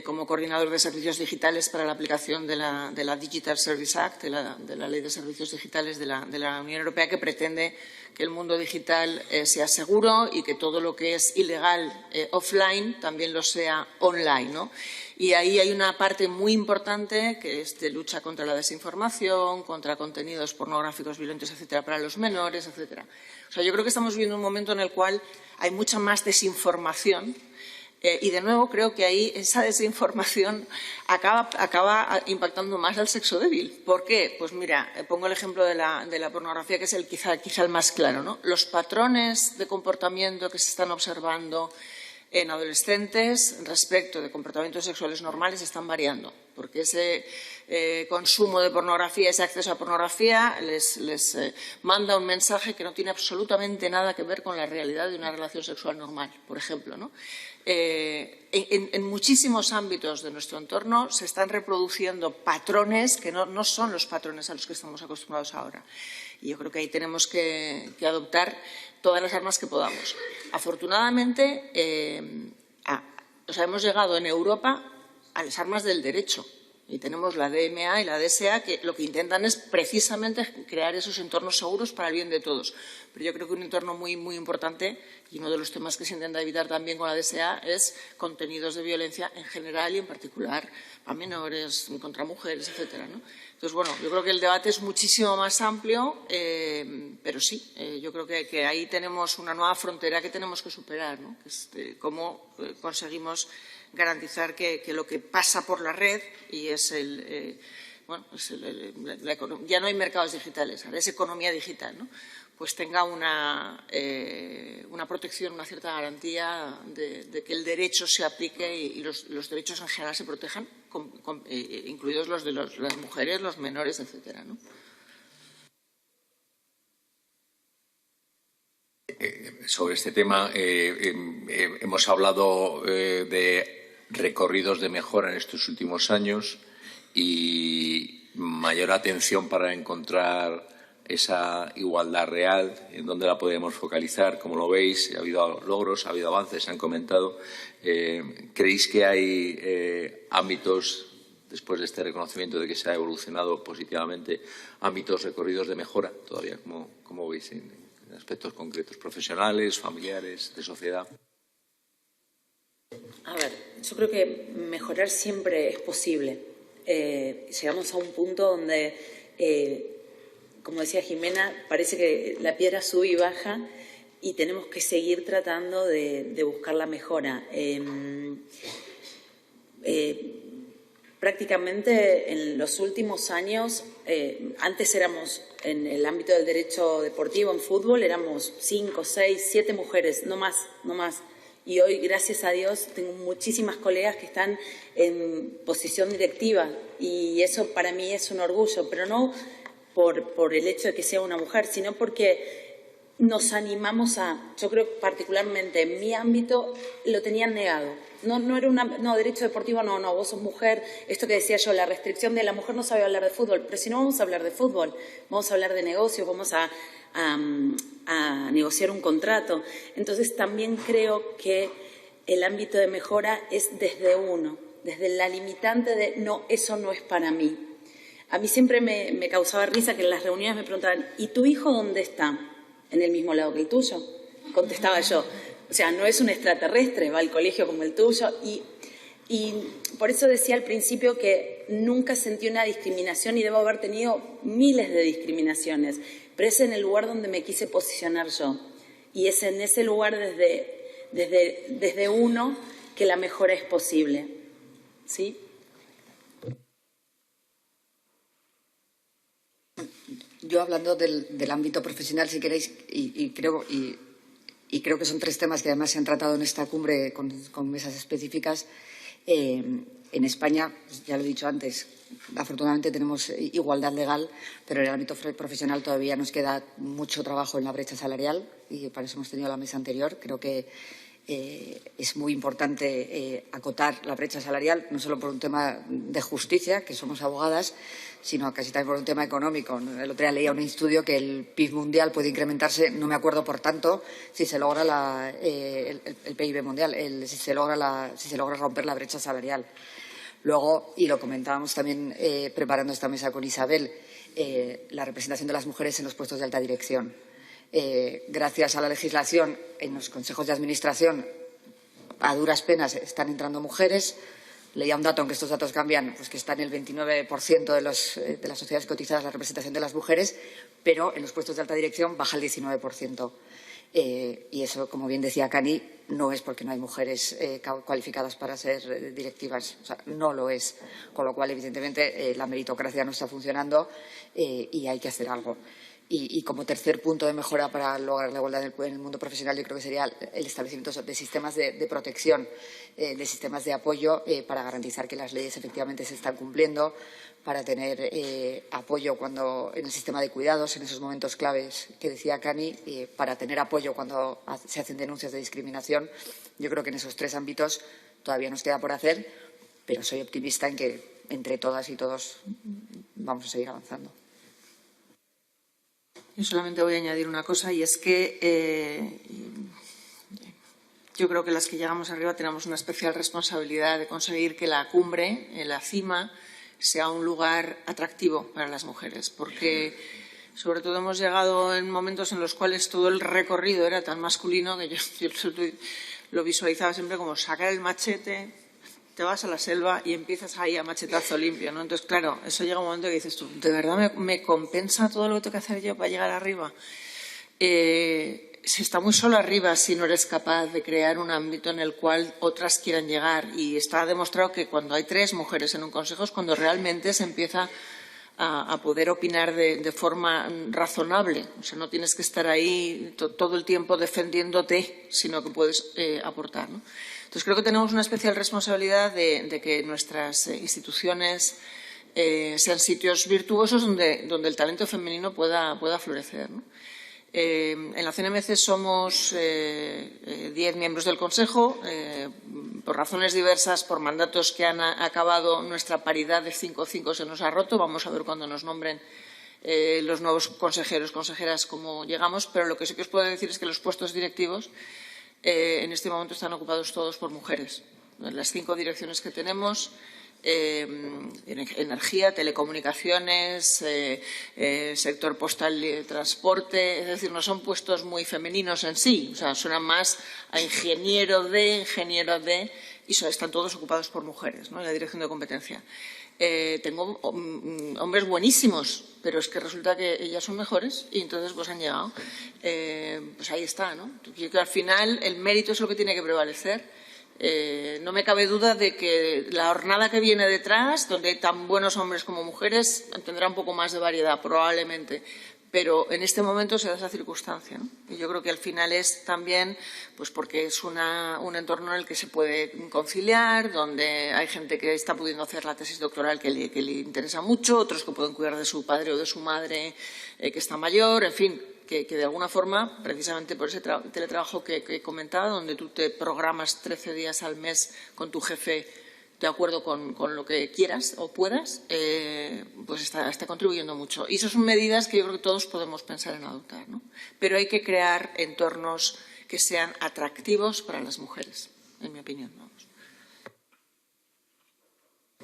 como coordinador de servicios digitales para la aplicación de la Digital Service Act, de la Ley de Servicios Digitales de la Unión Europea, que pretende que el mundo digital sea seguro y que todo lo que es ilegal offline también lo sea online, ¿no? Y ahí hay una parte muy importante que es de lucha contra la desinformación, contra contenidos pornográficos violentos, etcétera, para los menores, etcétera. O sea, yo creo que estamos viviendo un momento en el cual hay mucha más desinformación y, de nuevo, creo que ahí esa desinformación acaba impactando más al sexo débil. ¿Por qué? Pues mira, pongo el ejemplo de la pornografía, que es quizá el más claro, ¿no? Los patrones de comportamiento que se están observando en adolescentes respecto de comportamientos sexuales normales están variando, porque ese consumo de pornografía, ese acceso a pornografía les manda un mensaje que no tiene absolutamente nada que ver con la realidad de una relación sexual normal, por ejemplo, ¿no? En muchísimos ámbitos de nuestro entorno se están reproduciendo patrones que no son los patrones a los que estamos acostumbrados ahora. Y yo creo que ahí tenemos que adoptar todas las armas que podamos. Afortunadamente, hemos llegado en Europa a las armas del derecho. Y tenemos la DMA y la DSA, que lo que intentan es precisamente crear esos entornos seguros para el bien de todos. Pero yo creo que un entorno muy importante, y uno de los temas que se intenta evitar también con la DSA, es contenidos de violencia en general y en particular a menores, contra mujeres, etcétera, ¿no? Entonces, bueno, yo creo que el debate es muchísimo más amplio, pero sí, yo creo que ahí tenemos una nueva frontera que tenemos que superar, ¿no? Que es cómo conseguimos garantizar que lo que pasa por la red, y es ya no hay mercados digitales, ahora es economía digital, ¿no? Pues tenga una protección, una cierta garantía de que el derecho se aplique y los derechos en general se protejan, incluidos los de las mujeres, los menores, etcétera, ¿no? sobre este tema. Hemos hablado de recorridos de mejora en estos últimos años y mayor atención para encontrar esa igualdad real, en dónde la podemos focalizar. Como lo veis, ha habido logros, ha habido avances, se han comentado. ¿Creéis que hay ámbitos, después de este reconocimiento de que se ha evolucionado positivamente, ámbitos recorridos de mejora todavía? ¿Cómo veis en aspectos concretos, profesionales, familiares, de sociedad? A ver, yo creo que mejorar siempre es posible. Llegamos a un punto donde, como decía Jimena, parece que la piedra sube y baja y tenemos que seguir tratando de buscar la mejora. Prácticamente en los últimos años, antes éramos, en el ámbito del derecho deportivo, en fútbol, éramos 5, 6, 7 mujeres, no más. Y hoy, gracias a Dios, tengo muchísimas colegas que están en posición directiva y eso para mí es un orgullo, pero no por el hecho de que sea una mujer, sino porque nos animamos yo creo particularmente en mi ámbito, lo tenían negado. No era derecho deportivo, no, vos sos mujer. Esto que decía yo, la restricción de la mujer no sabe hablar de fútbol, pero si no vamos a hablar de fútbol, vamos a hablar de negocios, vamos a negociar un contrato. Entonces también creo que el ámbito de mejora es desde uno, desde la limitante de no, eso no es para mí. A mí siempre me causaba risa que en las reuniones me preguntaban, ¿y tu hijo dónde está? ¿En el mismo lado que el tuyo? Contestaba yo. O sea, no es un extraterrestre, va al colegio como el tuyo. Y por eso decía al principio que nunca sentí una discriminación y debo haber tenido miles de discriminaciones. Pero es en el lugar donde me quise posicionar yo. Y es en ese lugar desde uno que la mejora es posible. ¿Sí? Yo hablando del ámbito profesional, si queréis, y creo que son 3 temas que además se han tratado en esta cumbre con mesas específicas. En España, ya lo he dicho antes, afortunadamente tenemos igualdad legal, pero en el ámbito profesional todavía nos queda mucho trabajo en la brecha salarial y para eso hemos tenido la mesa anterior. Creo que es muy importante acotar la brecha salarial, no solo por un tema de justicia, que somos abogadas, sino casi también por un tema económico. El otro día leía un estudio que el PIB mundial puede incrementarse, no me acuerdo por tanto, si se logra el PIB mundial, si se logra romper la brecha salarial. Luego, y lo comentábamos también preparando esta mesa con Isabel, la representación de las mujeres en los puestos de alta dirección. Gracias a la legislación, en los consejos de administración, a duras penas están entrando mujeres. Leía un dato, aunque estos datos cambian, pues que está en el 29% de las sociedades cotizadas la representación de las mujeres, pero en los puestos de alta dirección baja el 19%. Y eso, como bien decía Cani, no es porque no hay mujeres cualificadas para ser directivas. O sea, no lo es. Con lo cual, evidentemente, la meritocracia no está funcionando y hay que hacer algo. Y como tercer punto de mejora para lograr la igualdad en el mundo profesional, yo creo que sería el establecimiento de sistemas de protección, de sistemas de apoyo para garantizar que las leyes efectivamente se están cumpliendo, para tener apoyo en el sistema de cuidados, en esos momentos claves que decía Cani, para tener apoyo cuando se hacen denuncias de discriminación. Yo creo que en esos 3 ámbitos todavía nos queda por hacer, pero soy optimista en que entre todas y todos vamos a seguir avanzando. Yo solamente voy a añadir una cosa y es que yo creo que las que llegamos arriba tenemos una especial responsabilidad de conseguir que la cumbre, la cima, sea un lugar atractivo para las mujeres, porque sobre todo hemos llegado en momentos en los cuales todo el recorrido era tan masculino que yo lo visualizaba siempre como sacar el machete, te vas a la selva y empiezas ahí a machetazo limpio, ¿no? Entonces, claro, eso llega un momento que dices tú, ¿de verdad me compensa todo lo que tengo que hacer yo para llegar arriba? Se está muy solo arriba si no eres capaz de crear un ámbito en el cual otras quieran llegar. Y está demostrado que cuando hay 3 mujeres en un consejo es cuando realmente se empieza a poder opinar de forma razonable. O sea, no tienes que estar ahí todo el tiempo defendiéndote, sino que puedes aportar, ¿no? Entonces, creo que tenemos una especial responsabilidad de que nuestras instituciones sean sitios virtuosos donde el talento femenino pueda florecer, ¿no? En la CNMC somos 10 miembros del Consejo. Por razones diversas, por mandatos que han acabado, nuestra paridad de 5-5 se nos ha roto. Vamos a ver cuando nos nombren los nuevos consejeros, consejeras, cómo llegamos. Pero lo que sí que os puedo decir es que los puestos directivos en este momento están ocupados todos por mujeres. Las 5 direcciones que tenemos, energía, telecomunicaciones, sector postal y transporte, es decir, no son puestos muy femeninos en sí, o sea, suenan más a ingeniero de, y están todos ocupados por mujeres, ¿no?, en la dirección de competencia. Tengo hombres buenísimos, pero es que resulta que ellas son mejores y entonces pues han llegado. Pues ahí está, ¿no? Yo creo que al final el mérito es lo que tiene que prevalecer. No me cabe duda de que la jornada que viene detrás, donde hay tan buenos hombres como mujeres, tendrá un poco más de variedad, probablemente. Pero en este momento se da esa circunstancia, ¿no? Y yo creo que al final es también pues porque es un entorno en el que se puede conciliar, donde hay gente que está pudiendo hacer la tesis doctoral que le interesa mucho, otros que pueden cuidar de su padre o de su madre que está mayor, en fin, que de alguna forma, precisamente por ese teletrabajo que comentaba, donde tú te programas 13 días al mes con tu jefe de acuerdo con lo que quieras o puedas, pues está contribuyendo mucho. Y esas son medidas que yo creo que todos podemos pensar en adoptar, ¿no? Pero hay que crear entornos que sean atractivos para las mujeres, en mi opinión. Vamos.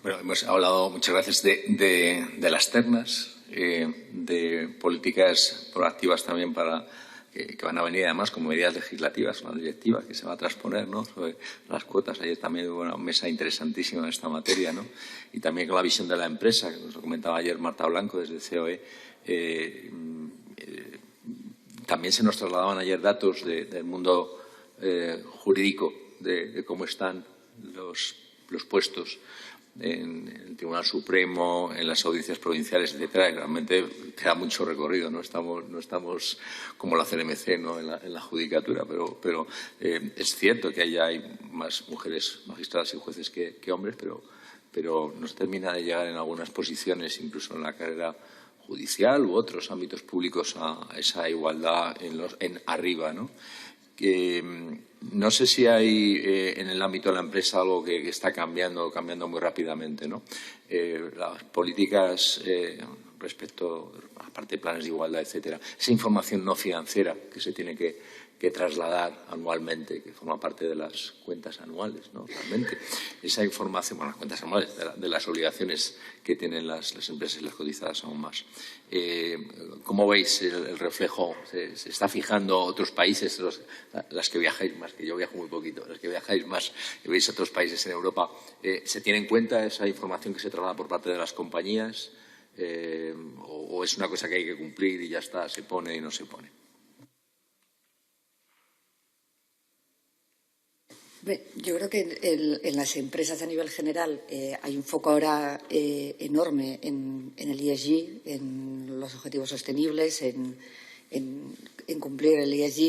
Bueno, hemos hablado, muchas gracias, de las ternas, de políticas proactivas también para que van a venir además como medidas legislativas, una directiva que se va a transponer, ¿no?, sobre las cuotas. Ayer también hubo una mesa interesantísima en esta materia, ¿no? Y también con la visión de la empresa, que nos lo comentaba ayer Marta Blanco desde COE. También se nos trasladaban ayer datos del mundo jurídico, de cómo están los puestos en el Tribunal Supremo, en las audiencias provinciales, etcétera. Y realmente queda mucho recorrido, no estamos como la CNMC, ¿no?, en la judicatura, pero es cierto que hay más mujeres magistradas y jueces que hombres, pero no se termina de llegar en algunas posiciones, incluso en la carrera judicial u otros ámbitos públicos, a esa igualdad en arriba, ¿no? No sé si hay en el ámbito de la empresa algo que está cambiando muy rápidamente, ¿no? Las políticas respecto, aparte de planes de igualdad, etcétera, esa información no financiera que se tiene que trasladar anualmente, que forma parte de las cuentas anuales, ¿no? Realmente, esa información, bueno, las cuentas anuales de las obligaciones que tienen las empresas y las cotizadas aún más. ¿Cómo veis el reflejo? ¿Se está fijando otros países, las que viajáis más, que yo viajo muy poquito, las que viajáis más y veis otros países en Europa, ¿se tiene en cuenta esa información que se traslada por parte de las compañías? ¿O es una cosa que hay que cumplir y ya está, se pone y no se pone? Yo creo que en las empresas a nivel general hay un foco ahora enorme en el ESG, en los objetivos sostenibles, en cumplir el ESG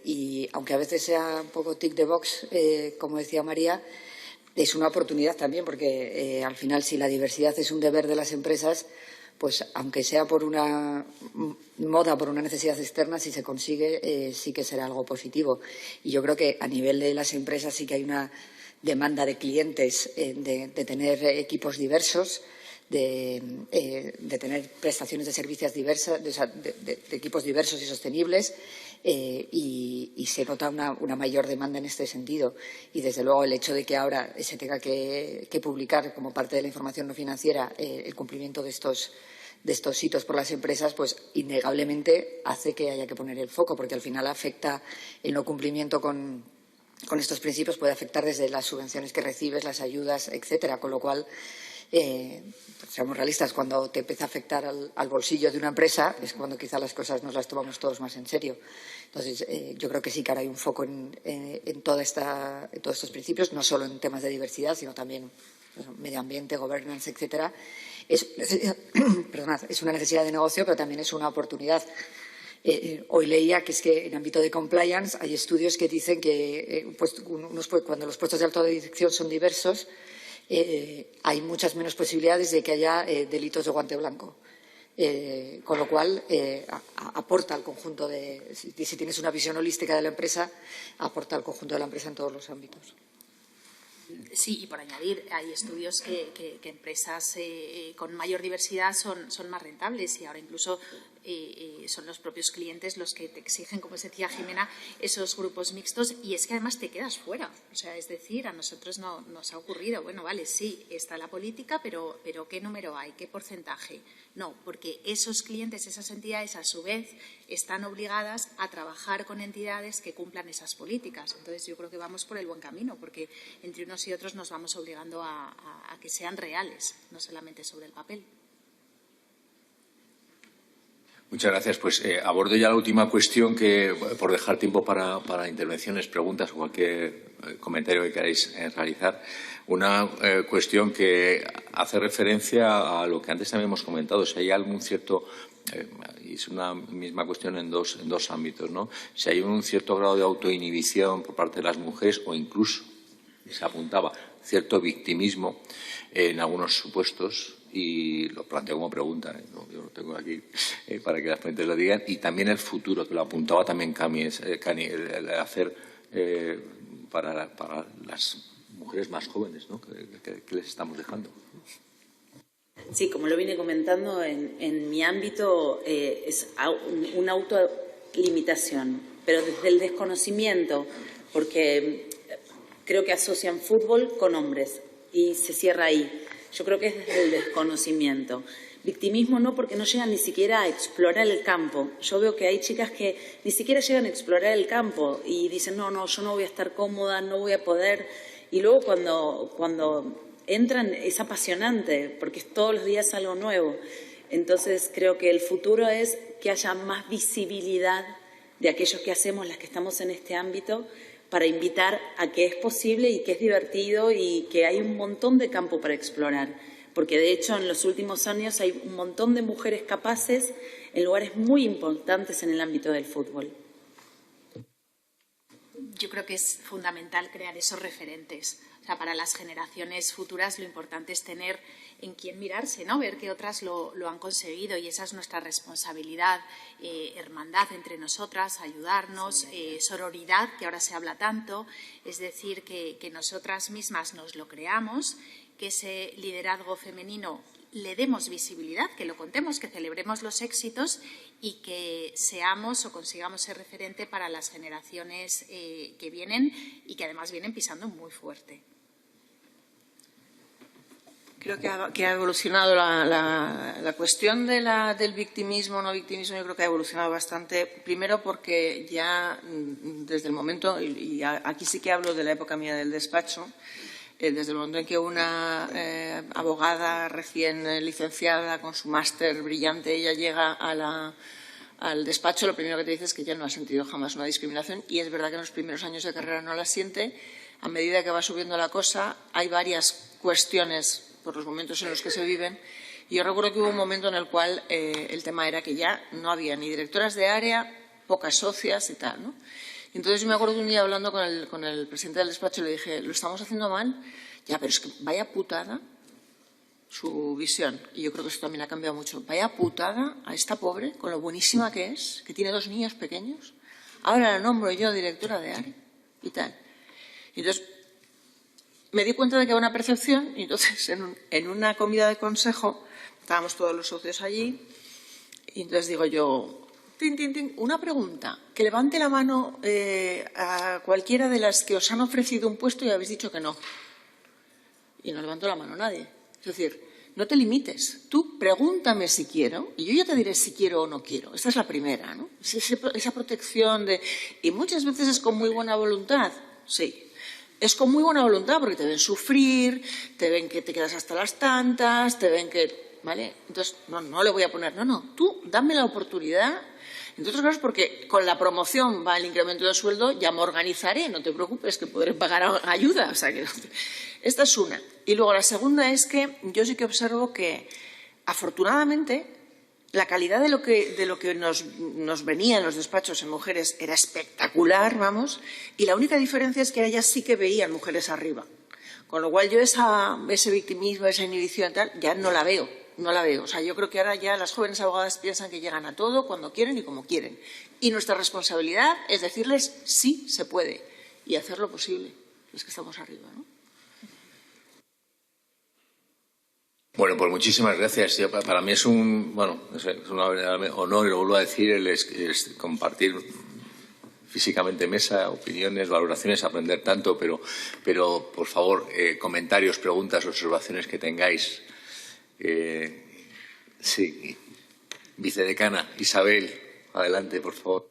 y aunque a veces sea un poco tick the box, como decía María, es una oportunidad también porque al final si la diversidad es un deber de las empresas, pues aunque sea por una moda, por una necesidad externa, si se consigue, sí que será algo positivo. Y yo creo que a nivel de las empresas sí que hay una demanda de clientes de tener equipos diversos, de tener prestaciones de servicios diversas, de equipos diversos y sostenibles, y se nota una mayor demanda en este sentido. Y, desde luego, el hecho de que ahora se tenga que publicar como parte de la información no financiera el cumplimiento de estos hitos por las empresas, pues innegablemente hace que haya que poner el foco, porque al final afecta el no cumplimiento con estos principios, puede afectar desde las subvenciones que recibes, las ayudas, etcétera. Con lo cual, seamos realistas, cuando te empieza a afectar al bolsillo de una empresa es cuando quizá las cosas nos las tomamos todos más en serio. Entonces, yo creo que sí que ahora hay un foco en todos estos principios, no solo en temas de diversidad, sino también medio ambiente, governance, etcétera. Es una necesidad de negocio, pero también es una oportunidad. Hoy leía que es que en ámbito de compliance hay estudios que dicen que cuando los puestos de alta dirección son diversos, hay muchas menos posibilidades de que haya delitos de guante blanco. Con lo cual, aporta al conjunto si tienes una visión holística de la empresa, aporta al conjunto de la empresa en todos los ámbitos. Sí, y por añadir, hay estudios que empresas con mayor diversidad son más rentables, y ahora incluso son los propios clientes los que te exigen, como decía Jimena, esos grupos mixtos, y es que además te quedas fuera. O sea, es decir, a nosotros nos ha ocurrido, bueno, vale, sí, está la política, pero ¿qué número hay? ¿Qué porcentaje? No, porque esos clientes, esas entidades, a su vez, están obligadas a trabajar con entidades que cumplan esas políticas. Entonces, yo creo que vamos por el buen camino, porque entre unos y otros nos vamos obligando a que sean reales, no solamente sobre el papel. Muchas gracias. Pues abordo ya la última cuestión, que por dejar tiempo para intervenciones, preguntas o cualquier comentario que queráis realizar. Una cuestión que hace referencia a lo que antes también hemos comentado. Si hay algún cierto, y es una misma cuestión en dos ámbitos, ¿no? Si hay un cierto grado de autoinhibición por parte de las mujeres, o incluso, se apuntaba, cierto victimismo en algunos supuestos. Y lo planteo como pregunta, ¿no? Yo lo tengo aquí para que las ponentes lo digan. Y también el futuro, que lo apuntaba también Cani, el hacer para las mujeres más jóvenes, ¿no? ¿Qué les estamos dejando? Sí, como lo vine comentando, en mi ámbito es una autolimitación, pero desde el desconocimiento, porque creo que asocian fútbol con hombres y se cierra ahí. Yo creo que es desde el desconocimiento. Victimismo no, porque no llegan ni siquiera a explorar el campo. Yo veo que hay chicas que ni siquiera llegan a explorar el campo y dicen, no, yo no voy a estar cómoda, no voy a poder. Y luego cuando entran es apasionante, porque es todos los días algo nuevo. Entonces creo que el futuro es que haya más visibilidad de aquellos que hacemos, las que estamos en este ámbito, para invitar a que es posible y que es divertido y que hay un montón de campo para explorar. Porque, de hecho, en los últimos años hay un montón de mujeres capaces en lugares muy importantes en el ámbito del fútbol. Yo creo que es fundamental crear esos referentes. O sea, para las generaciones futuras lo importante es tener en quién mirarse, ¿no? Ver que otras lo han conseguido, y esa es nuestra responsabilidad. Hermandad entre nosotras, ayudarnos, sororidad, que ahora se habla tanto, es decir, que nosotras mismas nos lo creamos, que ese liderazgo femenino le demos visibilidad, que lo contemos, que celebremos los éxitos y que seamos o consigamos ser referente para las generaciones que vienen y que además vienen pisando muy fuerte. Creo que ha evolucionado la cuestión del victimismo o no victimismo. Yo creo que ha evolucionado bastante. Primero porque ya desde el momento, y aquí sí que hablo de la época mía del despacho, desde el momento en que una abogada recién licenciada con su máster brillante, ella llega al despacho, lo primero que te dice es que ya no ha sentido jamás una discriminación, y es verdad que en los primeros años de carrera no la siente. A medida que va subiendo la cosa, hay varias cuestiones por los momentos en los que se viven. Y yo recuerdo que hubo un momento en el cual el tema era que ya no había ni directoras de área, pocas socias y tal, ¿no? Entonces yo me acuerdo de un día hablando con el presidente del despacho, le dije, ¿lo estamos haciendo mal? Ya, pero es que vaya putada su visión. Y yo creo que eso también ha cambiado mucho. Vaya putada a esta pobre, con lo buenísima que es, que tiene 2 niños pequeños. Ahora la nombro yo directora de área y tal. Y entonces me di cuenta de que había una percepción, y entonces en una comida de consejo estábamos todos los socios allí, y entonces digo yo, una pregunta, que levante la mano a cualquiera de las que os han ofrecido un puesto y habéis dicho que no. Y no levantó la mano nadie. Es decir, no te limites, tú pregúntame si quiero y yo ya te diré si quiero o no quiero. Esta es la primera, ¿no? Esa protección de... Y muchas veces es con muy buena voluntad, sí. Es con muy buena voluntad, porque te ven sufrir, te ven que te quedas hasta las tantas, te ven que... ¿Vale? Entonces, no le voy a poner... No, tú dame la oportunidad. Entre otras cosas, porque con la promoción va el incremento de sueldo, ya me organizaré, no te preocupes, que podré pagar ayuda. O sea, que esta es una. Y luego la segunda es que yo sí que observo que, afortunadamente, la calidad de lo que nos venía en los despachos en mujeres era espectacular, vamos, y la única diferencia es que ellas sí que veían mujeres arriba. Con lo cual yo ese victimismo, esa inhibición tal, ya no la veo. no la veo. O sea, yo creo que ahora ya las jóvenes abogadas piensan que llegan a todo, cuando quieren y como quieren. Y nuestra responsabilidad es decirles sí, se puede, y hacer lo posible, los que estamos arriba, ¿no? Bueno, pues muchísimas gracias. Para mí es un honor, y lo vuelvo a decir, el compartir físicamente mesa, opiniones, valoraciones, aprender tanto, pero por favor, comentarios, preguntas, observaciones que tengáis. Sí, vicedecana Isabel, adelante, por favor.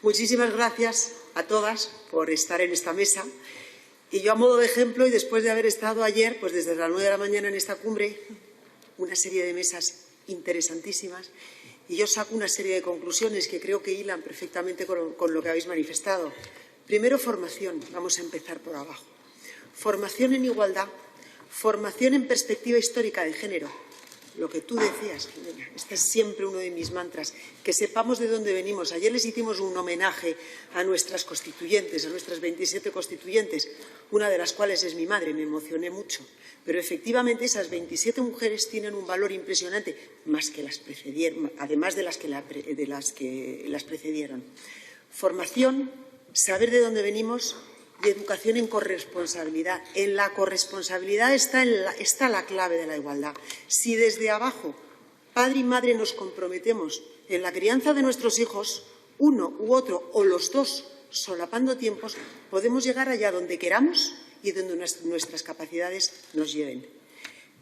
Muchísimas gracias a todas por estar en esta mesa. Y yo, a modo de ejemplo, y después de haber estado ayer, pues desde las 9 de la mañana en esta cumbre, una serie de mesas interesantísimas, y yo saco una serie de conclusiones que creo que hilan perfectamente con lo que habéis manifestado. Primero, formación. Vamos a empezar por abajo. Formación en igualdad, formación en perspectiva histórica de género. Lo que tú decías, Jimena, este es siempre uno de mis mantras, que sepamos de dónde venimos. Ayer les hicimos un homenaje a nuestras constituyentes, a nuestras 27 constituyentes, una de las cuales es mi madre, me emocioné mucho. Pero efectivamente esas 27 mujeres tienen un valor impresionante, más que las precedieron, además de las que las precedieron. Formación, saber de dónde venimos y educación en corresponsabilidad. En la corresponsabilidad está la clave de la igualdad. Si desde abajo, padre y madre, nos comprometemos en la crianza de nuestros hijos, uno u otro o los dos, solapando tiempos, podemos llegar allá donde queramos y donde nuestras capacidades nos lleven.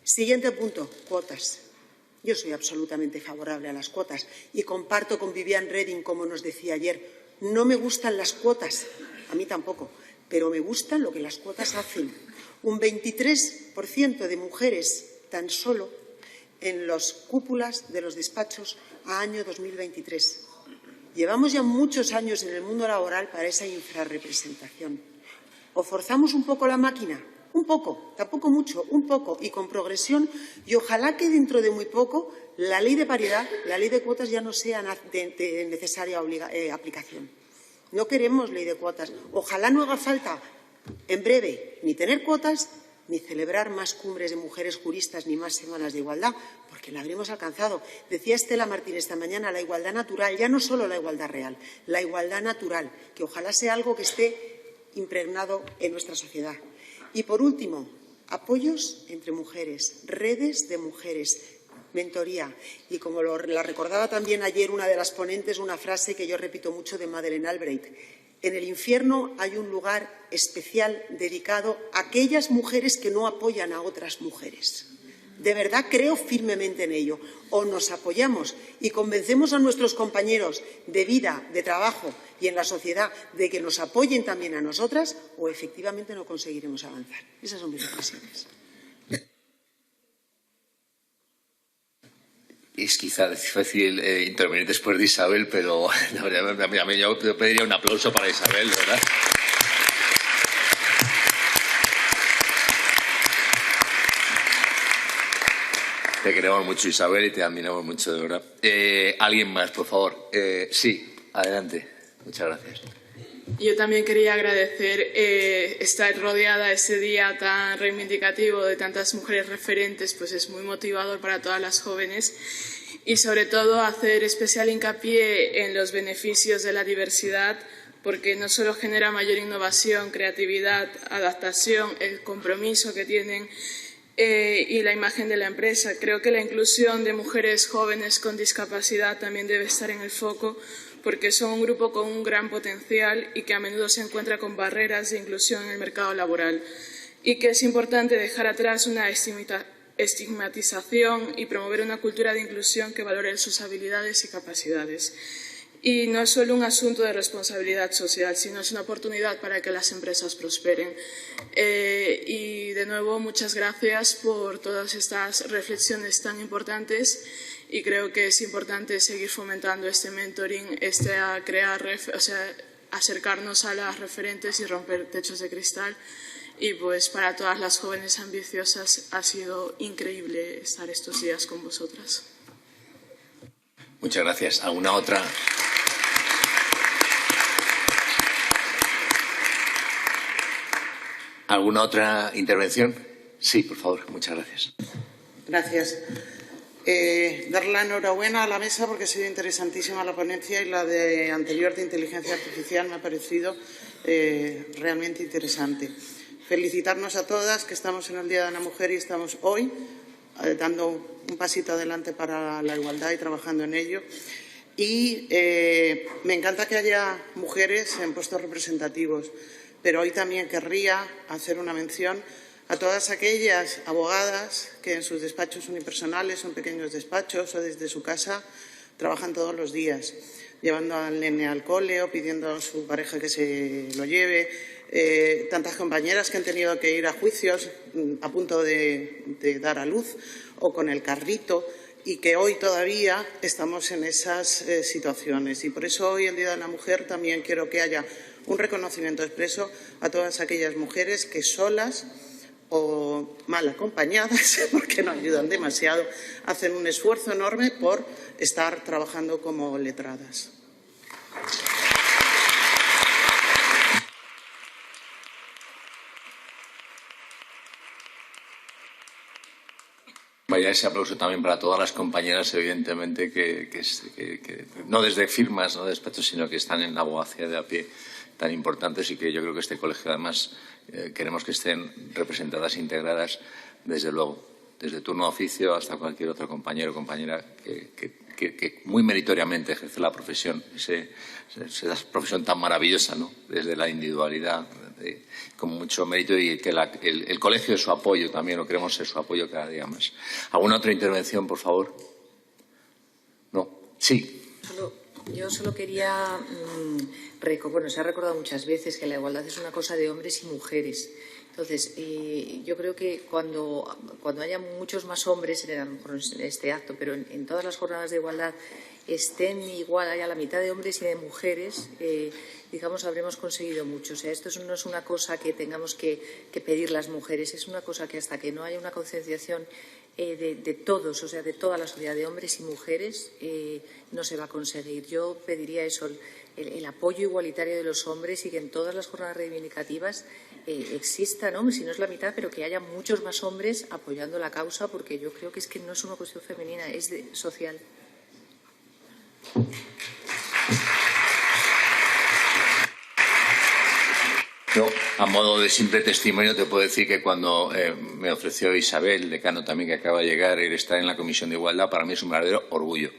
Siguiente punto, cuotas. Yo soy absolutamente favorable a las cuotas y comparto con Viviane Reding, como nos decía ayer, no me gustan las cuotas, a mí tampoco, pero me gusta lo que las cuotas hacen. Un 23% de mujeres tan solo en las cúpulas de los despachos a año 2023. Llevamos ya muchos años en el mundo laboral para esa infrarrepresentación. O forzamos un poco la máquina, un poco, tampoco mucho, un poco, y con progresión, y ojalá que dentro de muy poco la ley de paridad, la ley de cuotas ya no sea de necesaria aplicación. No queremos ley de cuotas. Ojalá no haga falta, en breve, ni tener cuotas, ni celebrar más cumbres de mujeres juristas, ni más semanas de igualdad, porque la habremos alcanzado. Decía Estela Martín esta mañana, la igualdad natural, ya no solo la igualdad real, la igualdad natural, que ojalá sea algo que esté impregnado en nuestra sociedad. Y, por último, apoyos entre mujeres, redes de mujeres, mentoría. Y como la recordaba también ayer una de las ponentes, una frase que yo repito mucho de Madeleine Albright. En el infierno hay un lugar especial dedicado a aquellas mujeres que no apoyan a otras mujeres. De verdad creo firmemente en ello. O nos apoyamos y convencemos a nuestros compañeros de vida, de trabajo y en la sociedad de que nos apoyen también a nosotras, o efectivamente no conseguiremos avanzar. Esas son mis reflexiones. Es quizá difícil intervenir después de Isabel, pero la verdad, yo pediría un aplauso para Isabel, ¿verdad? Te queremos mucho, Isabel, y te admiramos mucho, de verdad. ¿Alguien más, por favor? Sí, adelante. Muchas gracias. Yo también quería agradecer estar rodeada ese día tan reivindicativo de tantas mujeres referentes, pues es muy motivador para todas las jóvenes, y sobre todo hacer especial hincapié en los beneficios de la diversidad, porque no solo genera mayor innovación, creatividad, adaptación, el compromiso que tienen y la imagen de la empresa. Creo que la inclusión de mujeres jóvenes con discapacidad también debe estar en el foco, porque son un grupo con un gran potencial y que a menudo se encuentra con barreras de inclusión en el mercado laboral, y que es importante dejar atrás una estigmatización y promover una cultura de inclusión que valore sus habilidades y capacidades. Y no es solo un asunto de responsabilidad social, sino es una oportunidad para que las empresas prosperen. Y de nuevo, muchas gracias por todas estas reflexiones tan importantes, y creo que es importante seguir fomentando este mentoring, a crear, acercarnos a las referentes y romper techos de cristal. Y pues para todas las jóvenes ambiciosas ha sido increíble estar estos días con vosotras. Muchas gracias. ¿Alguna otra? ¿Alguna otra intervención? Sí, por favor. Muchas gracias. Gracias. Dar la enhorabuena a la mesa porque ha sido interesantísima la ponencia y la anterior de inteligencia artificial me ha parecido realmente interesante. Felicitarnos a todas que estamos en el Día de la Mujer y estamos hoy dando un pasito adelante para la igualdad y trabajando en ello. Y me encanta que haya mujeres en puestos representativos, pero hoy también querría hacer una mención a todas aquellas abogadas que en sus despachos unipersonales, son pequeños despachos o desde su casa, trabajan todos los días, llevando al nene al cole o pidiendo a su pareja que se lo lleve. Tantas compañeras que han tenido que ir a juicios a punto de dar a luz o con el carrito y que hoy todavía estamos en esas situaciones. Y por eso hoy, el Día de la Mujer, también quiero que haya un reconocimiento expreso a todas aquellas mujeres que solas o mal acompañadas, porque no ayudan demasiado, hacen un esfuerzo enorme por estar trabajando como letradas. Vaya ese aplauso también para todas las compañeras, evidentemente, que no desde firmas, no despachos, sino que están en la abogacía de a pie tan importantes y que yo creo que este colegio, además, queremos que estén representadas e integradas, desde luego, desde turno de oficio hasta cualquier otro compañero o compañera que muy meritoriamente ejerce la profesión, esa profesión tan maravillosa, ¿no? Desde la individualidad, con mucho mérito, y que el colegio es su apoyo también, lo queremos ser su apoyo cada día más. ¿Alguna otra intervención, por favor? ¿No? Sí. Yo solo quería se ha recordado muchas veces que la igualdad es una cosa de hombres y mujeres. Entonces, yo creo que cuando haya muchos más hombres, a lo mejor en este acto, pero en todas las jornadas de igualdad estén igual, haya la mitad de hombres y de mujeres, digamos, habremos conseguido mucho. O sea, esto no es una cosa que tengamos que pedir las mujeres, es una cosa que hasta que no haya una concienciación de todos, o sea, de toda la sociedad, de hombres y mujeres, no se va a conseguir. Yo pediría eso, el apoyo igualitario de los hombres y que en todas las jornadas reivindicativas existan hombres, si no es la mitad, pero que haya muchos más hombres apoyando la causa, porque yo creo que no es una cuestión femenina, es social. Yo, a modo de simple testimonio, te puedo decir que cuando me ofreció Isabel, decano también que acaba de llegar, el estar en la Comisión de Igualdad, para mí es un verdadero orgullo.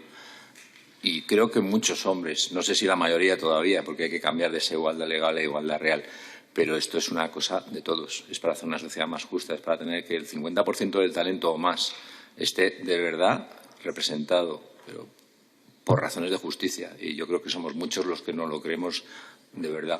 Y creo que muchos hombres, no sé si la mayoría todavía, porque hay que cambiar de esa igualdad legal a igualdad real, pero esto es una cosa de todos. Es para hacer una sociedad más justa, es para tener que el 50% del talento o más esté de verdad representado, pero por razones de justicia. Y yo creo que somos muchos los que no lo creemos de verdad.